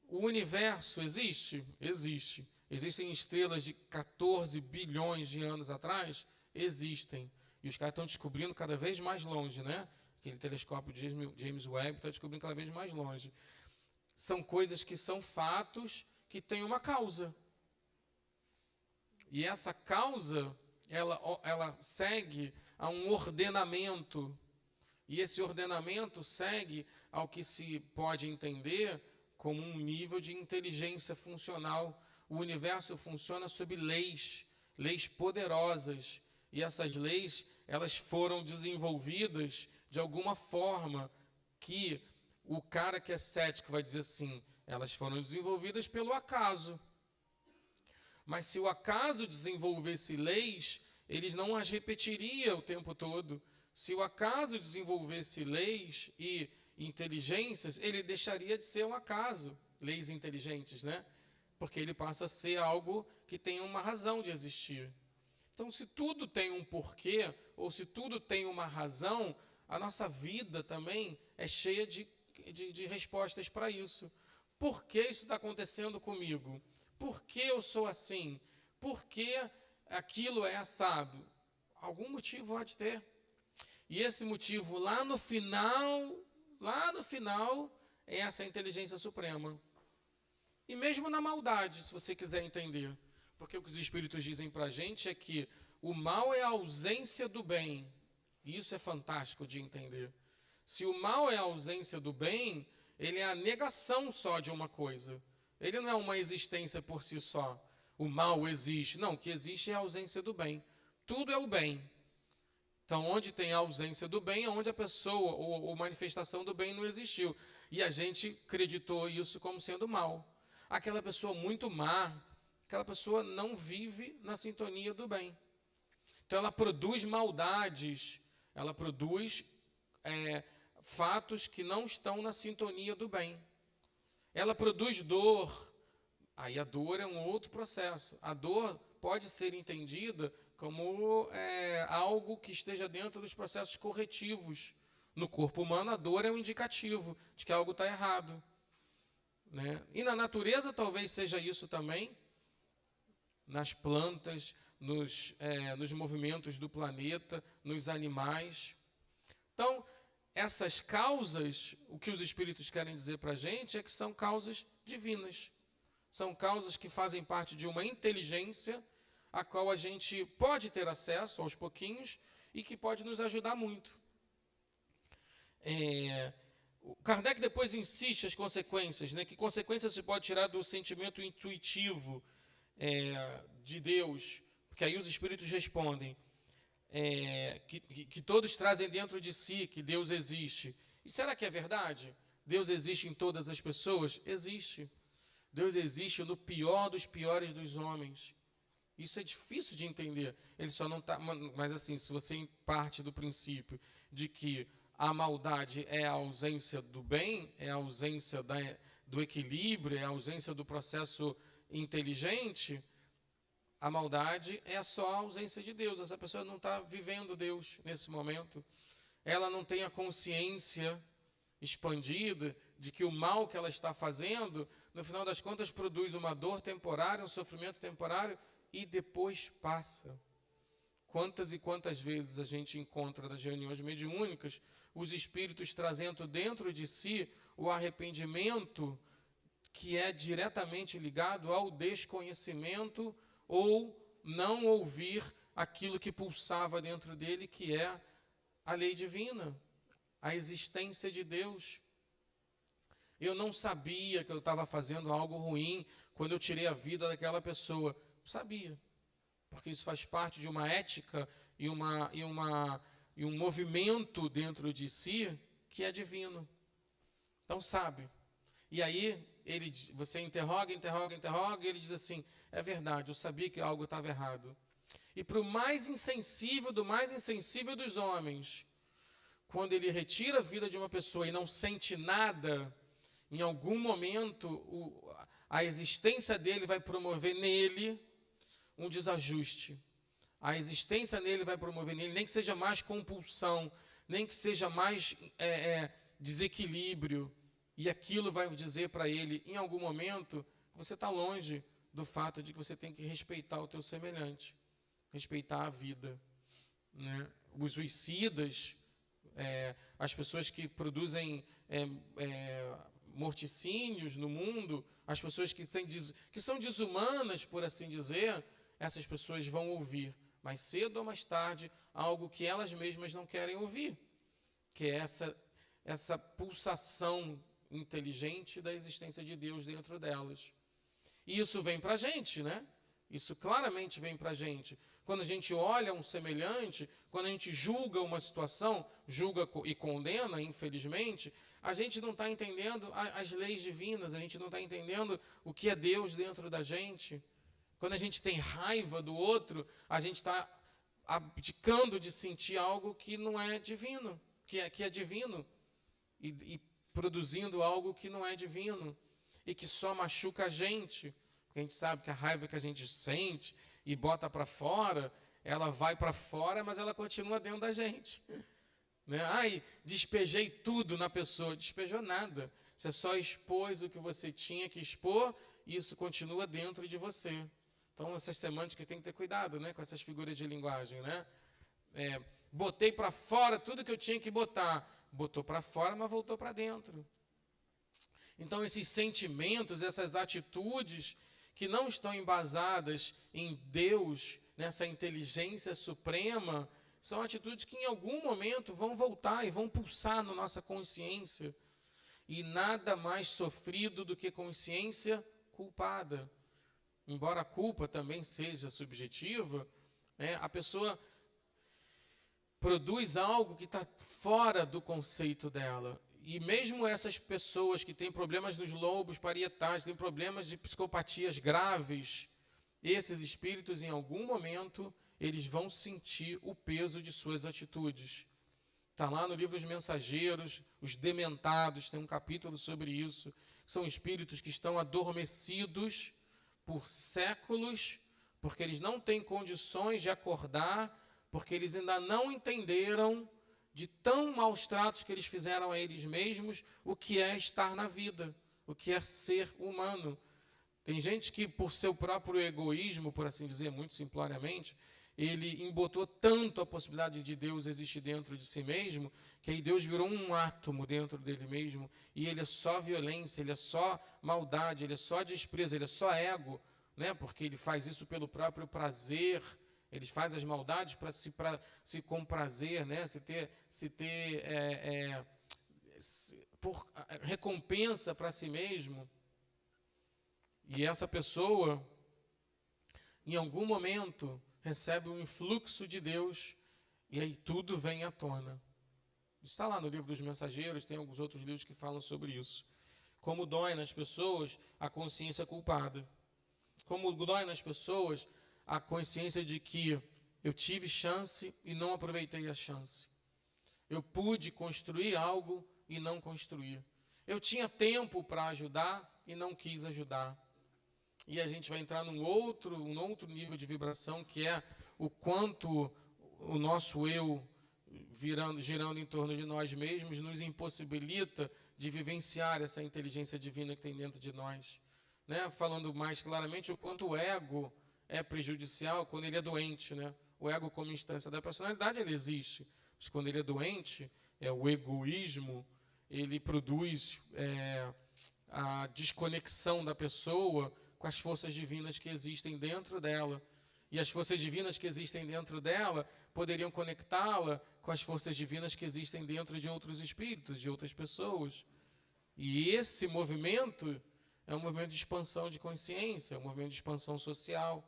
o universo existe? Existe. Existem estrelas de 14 bilhões de anos atrás? Existem. E os caras estão descobrindo cada vez mais longe, né? Aquele telescópio de James Webb está descobrindo cada vez mais longe. São coisas que são fatos que têm uma causa. E essa causa, ela segue a um ordenamento. E esse ordenamento segue ao que se pode entender como um nível de inteligência funcional. O universo funciona sob leis poderosas. E essas leis, elas foram desenvolvidas de alguma forma que o cara que é cético vai dizer assim, elas foram desenvolvidas pelo acaso. Mas se o acaso desenvolvesse leis, eles não as repetiria o tempo todo. Se o acaso desenvolvesse leis e inteligências, ele deixaria de ser um acaso, leis inteligentes, né? Porque ele passa a ser algo que tem uma razão de existir. Então, se tudo tem um porquê, ou se tudo tem uma razão, a nossa vida também é cheia de respostas para isso. Por que isso está acontecendo comigo? Por que eu sou assim? Por que aquilo é assado? Algum motivo há de ter. E esse motivo lá no final, é essa inteligência suprema. E mesmo na maldade, se você quiser entender. Porque o que os espíritos dizem para a gente é que o mal é a ausência do bem. E isso é fantástico de entender. Se o mal é a ausência do bem, ele é a negação só de uma coisa. Ele não é uma existência por si só. O mal existe. Não, o que existe é a ausência do bem. Tudo é o bem. Então, onde tem a ausência do bem, é onde a pessoa ou manifestação do bem não existiu. E a gente acreditou isso como sendo mal. Aquela pessoa muito má, aquela pessoa não vive na sintonia do bem. Então, ela produz maldades, ela produz fatos que não estão na sintonia do bem. Ela produz dor. Aí a dor é um outro processo. A dor pode ser entendida como algo que esteja dentro dos processos corretivos. No corpo humano, a dor é um indicativo de que algo está errado. Né? E na natureza talvez seja isso também, nas plantas, nos movimentos do planeta, nos animais. Então, essas causas, o que os espíritos querem dizer para a gente é que são causas divinas. São causas que fazem parte de uma inteligência a qual a gente pode ter acesso aos pouquinhos e que pode nos ajudar muito. O Kardec depois insiste as consequências, né? Que consequências se pode tirar do sentimento intuitivo de Deus? Porque aí os espíritos respondem que todos trazem dentro de si que Deus existe. E será que é verdade? Deus existe em todas as pessoas? Existe. Deus existe no pior dos piores dos homens. Isso é difícil de entender. Ele só não está. Mas assim, se você parte do princípio de que a maldade é a ausência do bem, é a ausência do equilíbrio, é a ausência do processo inteligente, a maldade é só a ausência de Deus. Essa pessoa não está vivendo Deus nesse momento. Ela não tem a consciência expandida de que o mal que ela está fazendo, no final das contas, produz uma dor temporária, um sofrimento temporário e depois passa. Quantas e quantas vezes a gente encontra nas reuniões mediúnicas os espíritos trazendo dentro de si o arrependimento que é diretamente ligado ao desconhecimento ou não ouvir aquilo que pulsava dentro dele, que é a lei divina, a existência de Deus. Eu não sabia que eu estava fazendo algo ruim quando eu tirei a vida daquela pessoa. Eu sabia, porque isso faz parte de uma ética e um movimento dentro de si que é divino. Então sabe. E aí você interroga, e ele diz assim, é verdade, eu sabia que algo estava errado. E para o mais insensível dos homens, quando ele retira a vida de uma pessoa e não sente nada, em algum momento a existência dele vai promover nele um desajuste. A existência nele vai promover nele, nem que seja mais compulsão, nem que seja mais desequilíbrio. E aquilo vai dizer para ele, em algum momento, que você está longe do fato de que você tem que respeitar o teu semelhante, respeitar a vida. Né? Os suicidas, as pessoas que produzem morticínios no mundo, as pessoas que são desumanas, por assim dizer, essas pessoas vão ouvir, mais cedo ou mais tarde, algo que elas mesmas não querem ouvir, que é essa pulsação inteligente da existência de Deus dentro delas. E isso vem para a gente, né? Isso claramente vem para a gente. Quando a gente olha um semelhante, quando a gente julga uma situação, julga e condena, infelizmente, a gente não está entendendo as leis divinas, a gente não está entendendo o que é Deus dentro da gente. Quando a gente tem raiva do outro, a gente está abdicando de sentir algo que não é divino, que é divino, e produzindo algo que não é divino, e que só machuca a gente. Porque a gente sabe que a raiva que a gente sente e bota para fora, ela vai para fora, mas ela continua dentro da gente. Né? Ai, despejei tudo na pessoa. Despejou nada. Você só expôs o que você tinha que expor, e isso continua dentro de você. Então, essas semânticas tem que ter cuidado, né, com essas figuras de linguagem. Né? Botei para fora tudo que eu tinha que botar. Botou para fora, mas voltou para dentro. Então, esses sentimentos, essas atitudes que não estão embasadas em Deus, nessa inteligência suprema, são atitudes que em algum momento vão voltar e vão pulsar na nossa consciência. E nada mais sofrido do que consciência culpada. Embora a culpa também seja subjetiva, a pessoa produz algo que está fora do conceito dela. E mesmo essas pessoas que têm problemas nos lobos parietais, têm problemas de psicopatias graves, esses espíritos, em algum momento, eles vão sentir o peso de suas atitudes. Está lá no livro Os Mensageiros, os dementados, tem um capítulo sobre isso. São espíritos que estão adormecidos por séculos, porque eles não têm condições de acordar, porque eles ainda não entenderam, de tão maus tratos que eles fizeram a eles mesmos, o que é estar na vida, o que é ser humano. Tem gente que, por seu próprio egoísmo, por assim dizer, muito simploriamente, ele embotou tanto a possibilidade de Deus existir dentro de si mesmo, que aí Deus virou um átomo dentro dele mesmo, e ele é só violência, ele é só maldade, ele é só desprezo, ele é só ego, né? Porque ele faz isso pelo próprio prazer. Eles fazem as maldades para se comprazer, né? Por recompensa para si mesmo. E essa pessoa, em algum momento, recebe um influxo de Deus, e aí tudo vem à tona. Isso está lá no livro dos Mensageiros, tem alguns outros livros que falam sobre isso. Como dói nas pessoas a consciência culpada. Como dói nas pessoas a consciência de que eu tive chance e não aproveitei a chance. Eu pude construir algo e não construir. Eu tinha tempo para ajudar e não quis ajudar. E a gente vai entrar num outro nível de vibração, que é o quanto o nosso eu, girando em torno de nós mesmos, nos impossibilita de vivenciar essa inteligência divina que tem dentro de nós. Né? Falando mais claramente, o quanto o ego é prejudicial quando ele é doente, né? O ego como instância da personalidade, ele existe. Mas quando ele é doente, o egoísmo, ele produz a desconexão da pessoa com as forças divinas que existem dentro dela. E as forças divinas que existem dentro dela poderiam conectá-la com as forças divinas que existem dentro de outros espíritos, de outras pessoas. E esse movimento é um movimento de expansão de consciência, é um movimento de expansão social.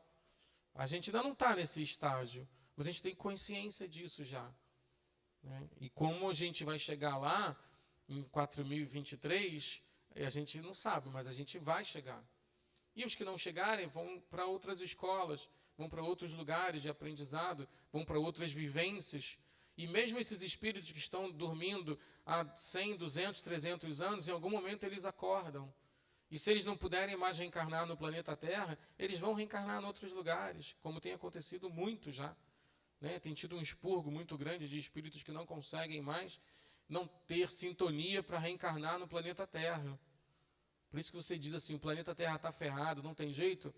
A gente ainda não está nesse estágio, mas a gente tem consciência disso já, né? E como a gente vai chegar lá em 4023, a gente não sabe, mas a gente vai chegar. E os que não chegarem vão para outras escolas, vão para outros lugares de aprendizado, vão para outras vivências. E mesmo esses espíritos que estão dormindo há 100, 200, 300 anos, em algum momento eles acordam. E se eles não puderem mais reencarnar no planeta Terra, eles vão reencarnar em outros lugares, como tem acontecido muito já, né? Tem tido um expurgo muito grande de espíritos que não conseguem mais não ter sintonia para reencarnar no planeta Terra. Por isso que você diz assim, o planeta Terra está ferrado, não tem jeito.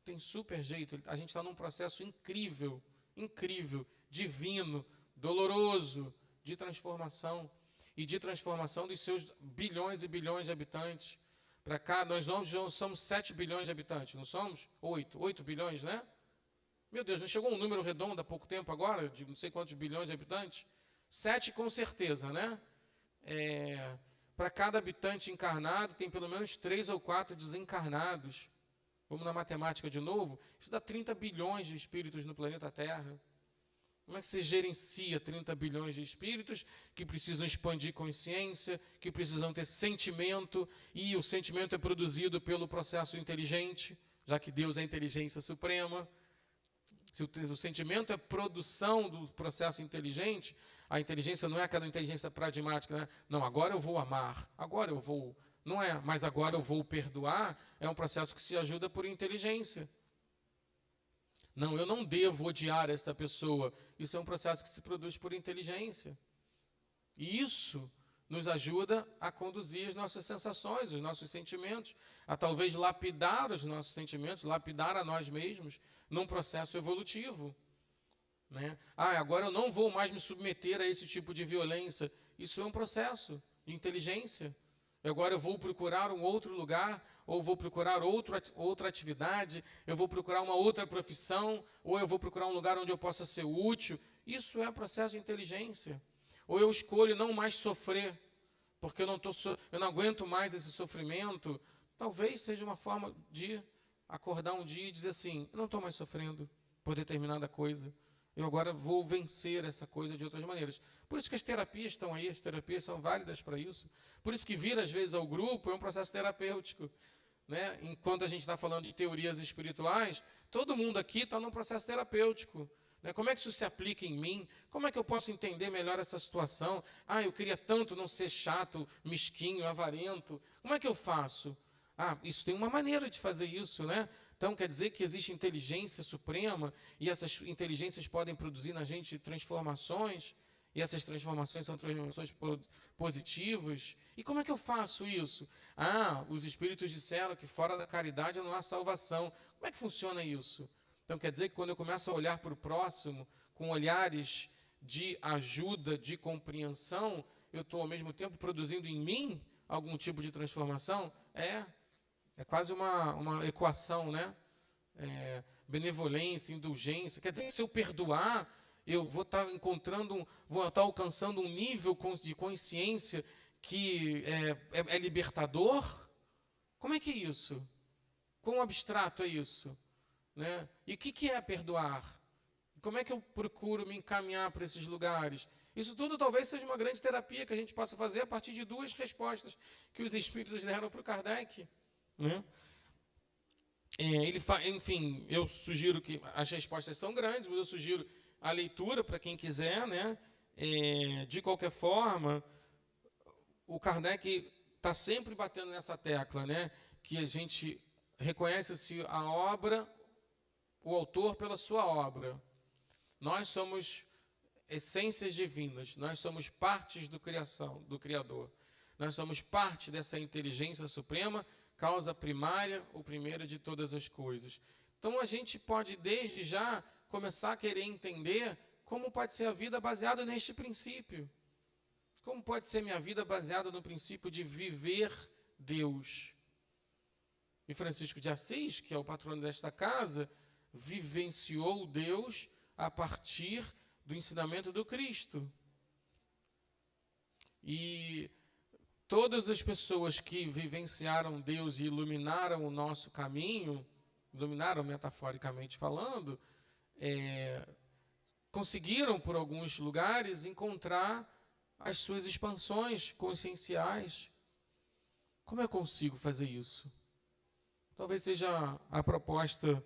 Tem super jeito. A gente está num processo incrível, incrível, divino, doloroso, de transformação. E de transformação dos seus bilhões e bilhões de habitantes. Para cá, nós somos 7 bilhões de habitantes, não somos? 8 bilhões, né? Meu Deus, não chegou um número redondo há pouco tempo agora, de não sei quantos bilhões de habitantes? 7 com certeza, né? Para cada habitante encarnado, tem pelo menos 3 ou 4 desencarnados. Vamos na matemática de novo? Isso dá 30 bilhões de espíritos no planeta Terra. Como é que você gerencia 30 bilhões de espíritos que precisam expandir consciência, que precisam ter sentimento, e o sentimento é produzido pelo processo inteligente, já que Deus é a inteligência suprema. Se o sentimento é produção do processo inteligente, a inteligência não é aquela inteligência pragmática, né? Não, agora eu vou amar, agora eu vou... Não é, mas agora eu vou perdoar, é um processo que se ajuda por inteligência. Não, eu não devo odiar essa pessoa. Isso é um processo que se produz por inteligência. E isso nos ajuda a conduzir as nossas sensações, os nossos sentimentos, a talvez lapidar os nossos sentimentos, lapidar a nós mesmos num processo evolutivo, né? Agora eu não vou mais me submeter a esse tipo de violência. Isso é um processo de inteligência. Agora eu vou procurar um outro lugar, ou vou procurar outra atividade, eu vou procurar uma outra profissão, ou eu vou procurar um lugar onde eu possa ser útil. Isso é um processo de inteligência. Ou eu escolho não mais sofrer, porque eu não aguento mais esse sofrimento. Talvez seja uma forma de acordar um dia e dizer assim, eu não estou mais sofrendo por determinada coisa. Eu agora vou vencer essa coisa de outras maneiras. Por isso que as terapias estão aí, as terapias são válidas para isso. Por isso que vir, às vezes, ao grupo é um processo terapêutico, né? Enquanto a gente está falando de teorias espirituais, todo mundo aqui está num processo terapêutico, né? Como é que isso se aplica em mim? Como é que eu posso entender melhor essa situação? Eu queria tanto não ser chato, mesquinho, avarento. Como é que eu faço? Isso tem uma maneira de fazer isso, né? Então, quer dizer que existe inteligência suprema e essas inteligências podem produzir na gente transformações, e essas transformações são transformações positivas. E como é que eu faço isso? Os espíritos disseram que fora da caridade não há salvação. Como é que funciona isso? Então, quer dizer que quando eu começo a olhar para o próximo com olhares de ajuda, de compreensão, eu estou ao mesmo tempo produzindo em mim algum tipo de transformação? É quase uma equação, né? Benevolência, indulgência. Quer dizer que se eu perdoar, eu vou estar vou estar alcançando um nível de consciência que é libertador? Como é que é isso? Quão abstrato é isso? Né? E o que é perdoar? Como é que eu procuro me encaminhar para esses lugares? Isso tudo talvez seja uma grande terapia que a gente possa fazer a partir de 2 respostas que os espíritos deram para o Kardec, né? Enfim, eu sugiro que as respostas são grandes, mas eu sugiro a leitura para quem quiser, né? De qualquer forma, o Kardec está sempre batendo nessa tecla, né? Que a gente reconhece-se a obra, o autor pela sua obra. Nós somos essências divinas, nós somos partes do Criador. Nós somos parte dessa inteligência suprema, causa primária ou primeira de todas as coisas. Então a gente pode desde já começar a querer entender como pode ser a vida baseada neste princípio. Como pode ser minha vida baseada no princípio de viver Deus. E Francisco de Assis, que é o patrono desta casa, vivenciou Deus a partir do ensinamento do Cristo. E todas as pessoas que vivenciaram Deus e iluminaram o nosso caminho, iluminaram metaforicamente falando, conseguiram, por alguns lugares, encontrar as suas expansões conscienciais. Como eu consigo fazer isso? Talvez seja a proposta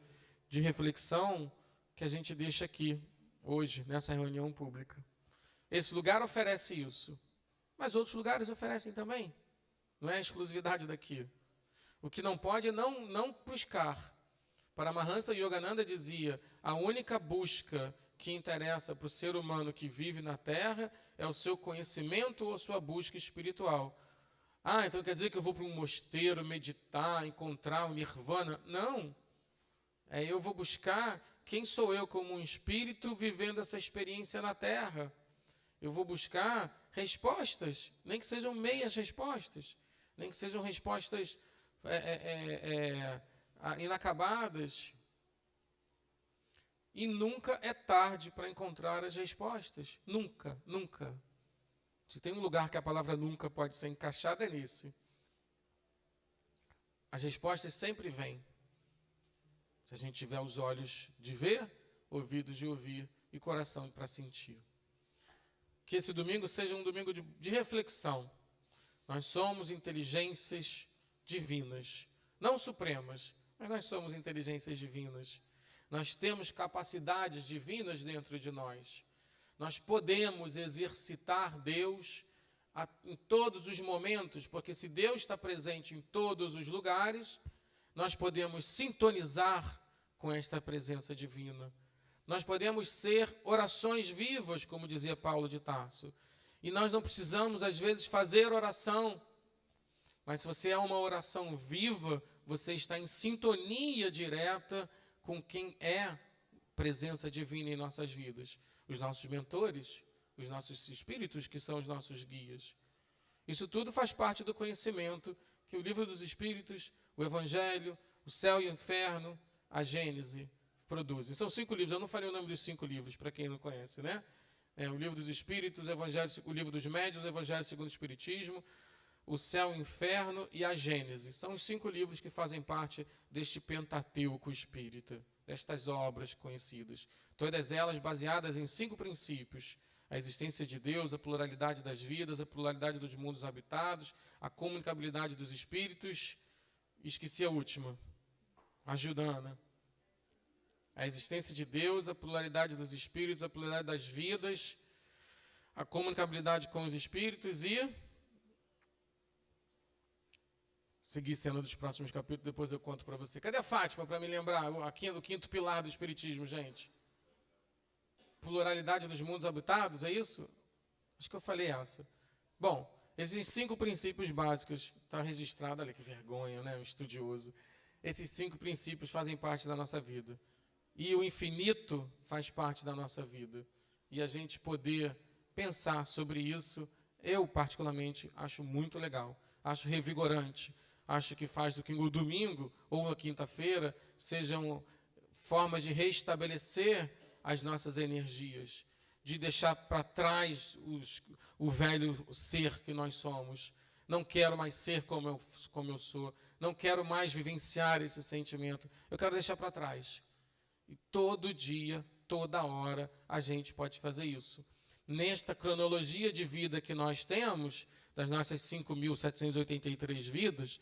de reflexão que a gente deixa aqui, hoje, nessa reunião pública. Esse lugar oferece isso, mas outros lugares oferecem também. Não é a exclusividade daqui. O que não pode é não buscar. Paramahansa Yogananda dizia, a única busca que interessa para o ser humano que vive na Terra é o seu conhecimento ou a sua busca espiritual. Ah, então quer dizer que eu vou para um mosteiro meditar, encontrar o Nirvana? Não. Eu vou buscar quem sou eu como um espírito vivendo essa experiência na Terra. Eu vou buscar respostas, nem que sejam meias respostas, nem que sejam respostas inacabadas. E nunca é tarde para encontrar as respostas. Nunca, nunca. Se tem um lugar que a palavra nunca pode ser encaixada, é nesse. As respostas sempre vêm. Se a gente tiver os olhos de ver, ouvidos de ouvir e coração para sentir. Que esse domingo seja um domingo de reflexão. Nós somos inteligências divinas. Não supremas, mas nós somos inteligências divinas. Nós temos capacidades divinas dentro de nós. Nós podemos exercitar Deus em todos os momentos, porque se Deus está presente em todos os lugares, nós podemos sintonizar com esta presença divina. Nós podemos ser orações vivas, como dizia Paulo de Tarso. E nós não precisamos, às vezes, fazer oração. Mas se você é uma oração viva, você está em sintonia direta com quem é presença divina em nossas vidas. Os nossos mentores, os nossos espíritos, que são os nossos guias. Isso tudo faz parte do conhecimento que o Livro dos Espíritos, o Evangelho, o Céu e o Inferno, a Gênese produzem. São 5 livros, eu não falei o nome dos 5 livros, para quem não conhece, né? O Livro dos Espíritos, o Livro dos Médiuns, o Evangelho segundo o Espiritismo, o Céu e o Inferno e a Gênese. São os 5 livros que fazem parte deste Pentateuco espírita, destas obras conhecidas. Todas elas baseadas em 5 princípios. A existência de Deus, a pluralidade das vidas, a pluralidade dos mundos habitados, a comunicabilidade dos espíritos. Esqueci a última, a Judana. A existência de Deus, a pluralidade dos espíritos, a pluralidade das vidas, a comunicabilidade com os espíritos e... seguir cena dos próximos capítulos, depois eu conto para você. Cadê a Fátima para me lembrar? O 5º pilar do Espiritismo, gente. Pluralidade dos mundos habitados, é isso? Acho que eu falei essa. Bom, esses 5 princípios básicos, está registrado, olha que vergonha, né? Um estudioso. Esses 5 princípios fazem parte da nossa vida. E o infinito faz parte da nossa vida. E a gente poder pensar sobre isso, eu particularmente acho muito legal. Acho revigorante. Acho que faz do que o domingo ou a quinta-feira sejam formas de restabelecer as nossas energias, de deixar para trás o velho ser que nós somos. Não quero mais ser como eu sou, não quero mais vivenciar esse sentimento, eu quero deixar para trás. E todo dia, toda hora, a gente pode fazer isso. Nesta cronologia de vida que nós temos, das nossas 5.783 vidas,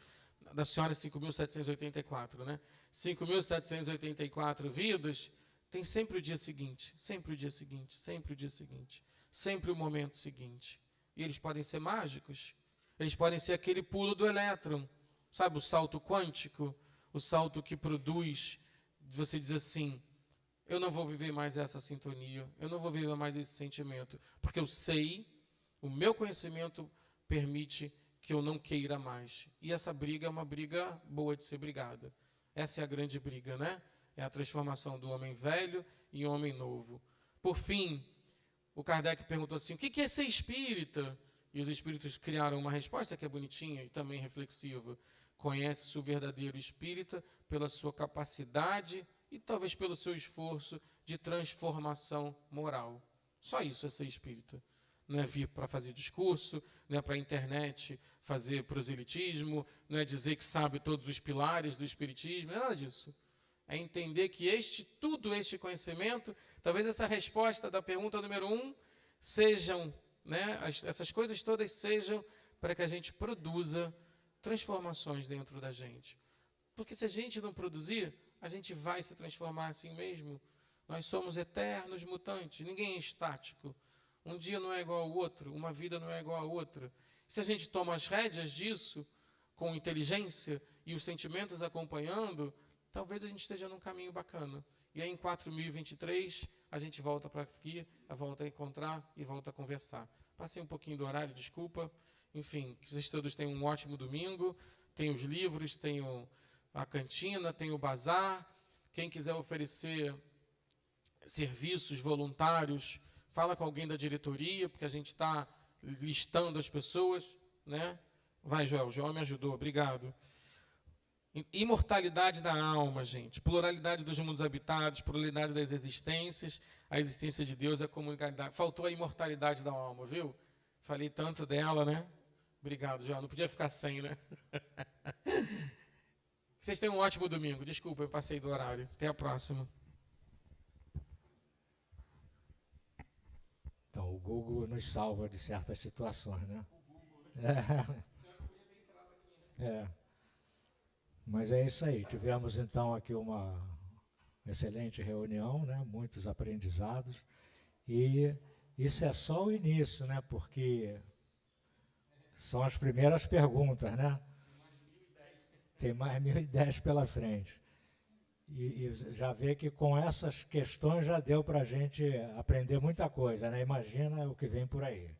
da senhora 5.784, né? 5.784 vidas, tem sempre o dia seguinte, sempre o dia seguinte, sempre o dia seguinte, sempre o momento seguinte. E eles podem ser mágicos, eles podem ser aquele pulo do elétron, sabe, o salto quântico, o salto que produz, você diz assim, eu não vou viver mais essa sintonia, eu não vou viver mais esse sentimento, porque eu sei, o meu conhecimento permite que eu não queira mais. E essa briga é uma briga boa de ser brigada. Essa é a grande briga, né? É a transformação do homem velho em homem novo. Por fim, o Kardec perguntou assim, o que é ser espírita? E os espíritos criaram uma resposta que é bonitinha e também reflexiva. Conhece-se o verdadeiro espírita pela sua capacidade e talvez pelo seu esforço de transformação moral. Só isso é ser espírita. não é vir para fazer discurso, não é para a internet fazer proselitismo, não é dizer que sabe todos os pilares do espiritismo, nada disso. É entender que todo este conhecimento, talvez essa resposta da pergunta número 1, sejam, né, essas coisas todas sejam para que a gente produza transformações dentro da gente. Porque se a gente não produzir, a gente vai se transformar assim mesmo. Nós somos eternos mutantes, ninguém é estático. Um dia não é igual ao outro, uma vida não é igual à outra. Se a gente toma as rédeas disso, com inteligência e os sentimentos acompanhando, talvez a gente esteja num caminho bacana. E aí em 4023, a gente volta para aqui, volta a encontrar e volta a conversar. Passei um pouquinho do horário, desculpa. Enfim, que vocês todos tenham um ótimo domingo. Tem os livros, tem a cantina, tem o bazar. Quem quiser oferecer serviços voluntários, fala com alguém da diretoria, porque a gente está listando as pessoas, né? Vai, Joel. O Joel me ajudou, obrigado. Imortalidade da alma, gente. Pluralidade dos mundos habitados, pluralidade das existências, a existência de Deus, a comunidade. Faltou a imortalidade da alma, viu? Falei tanto dela, né? Obrigado, Joel. Não podia ficar sem, né? Vocês tenham um ótimo domingo. Desculpa, eu passei do horário. Até a próxima. Então, o Google nos salva de certas situações, né? Mas é isso aí. Tivemos, então, aqui uma excelente reunião, né? Muitos aprendizados. E isso é só o início, né? Porque são as primeiras perguntas, né? Tem mais 1010 pela frente. E já vê que com essas questões já deu para a gente aprender muita coisa, né? Imagina o que vem por aí,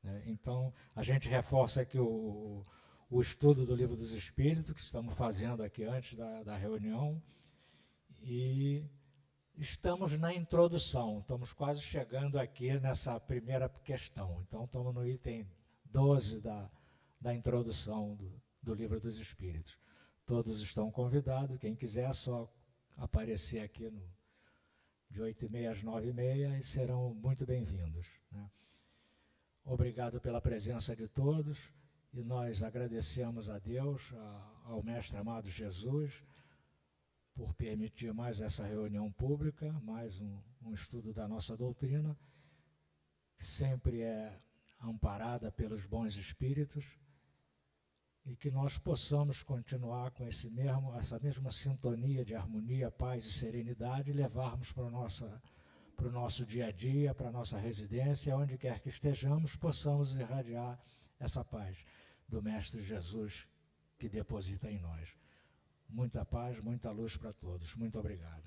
né? Então, a gente reforça aqui o estudo do Livro dos Espíritos, que estamos fazendo aqui antes da reunião, e estamos na introdução, estamos quase chegando aqui nessa primeira questão. Então, estamos no item 12 da introdução do Livro dos Espíritos. Todos estão convidados, quem quiser é só aparecer aqui de 8h30 às 9h30 e serão muito bem-vindos, né? Obrigado pela presença de todos e nós agradecemos a Deus, ao Mestre amado Jesus, por permitir mais essa reunião pública, mais um estudo da nossa doutrina, que sempre é amparada pelos bons espíritos, e que nós possamos continuar com essa mesma sintonia de harmonia, paz e serenidade e levarmos para o nosso dia a dia, para a nossa residência, onde quer que estejamos, possamos irradiar essa paz do Mestre Jesus que deposita em nós. Muita paz, muita luz para todos. Muito obrigado.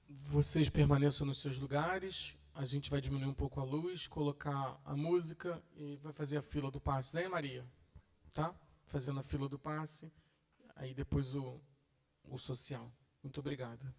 Vocês permaneçam nos seus lugares. A gente vai diminuir um pouco a luz, colocar a música e vai fazer a fila do passe, né, Maria? Tá? Fazendo a fila do passe, aí depois o social. Muito obrigado.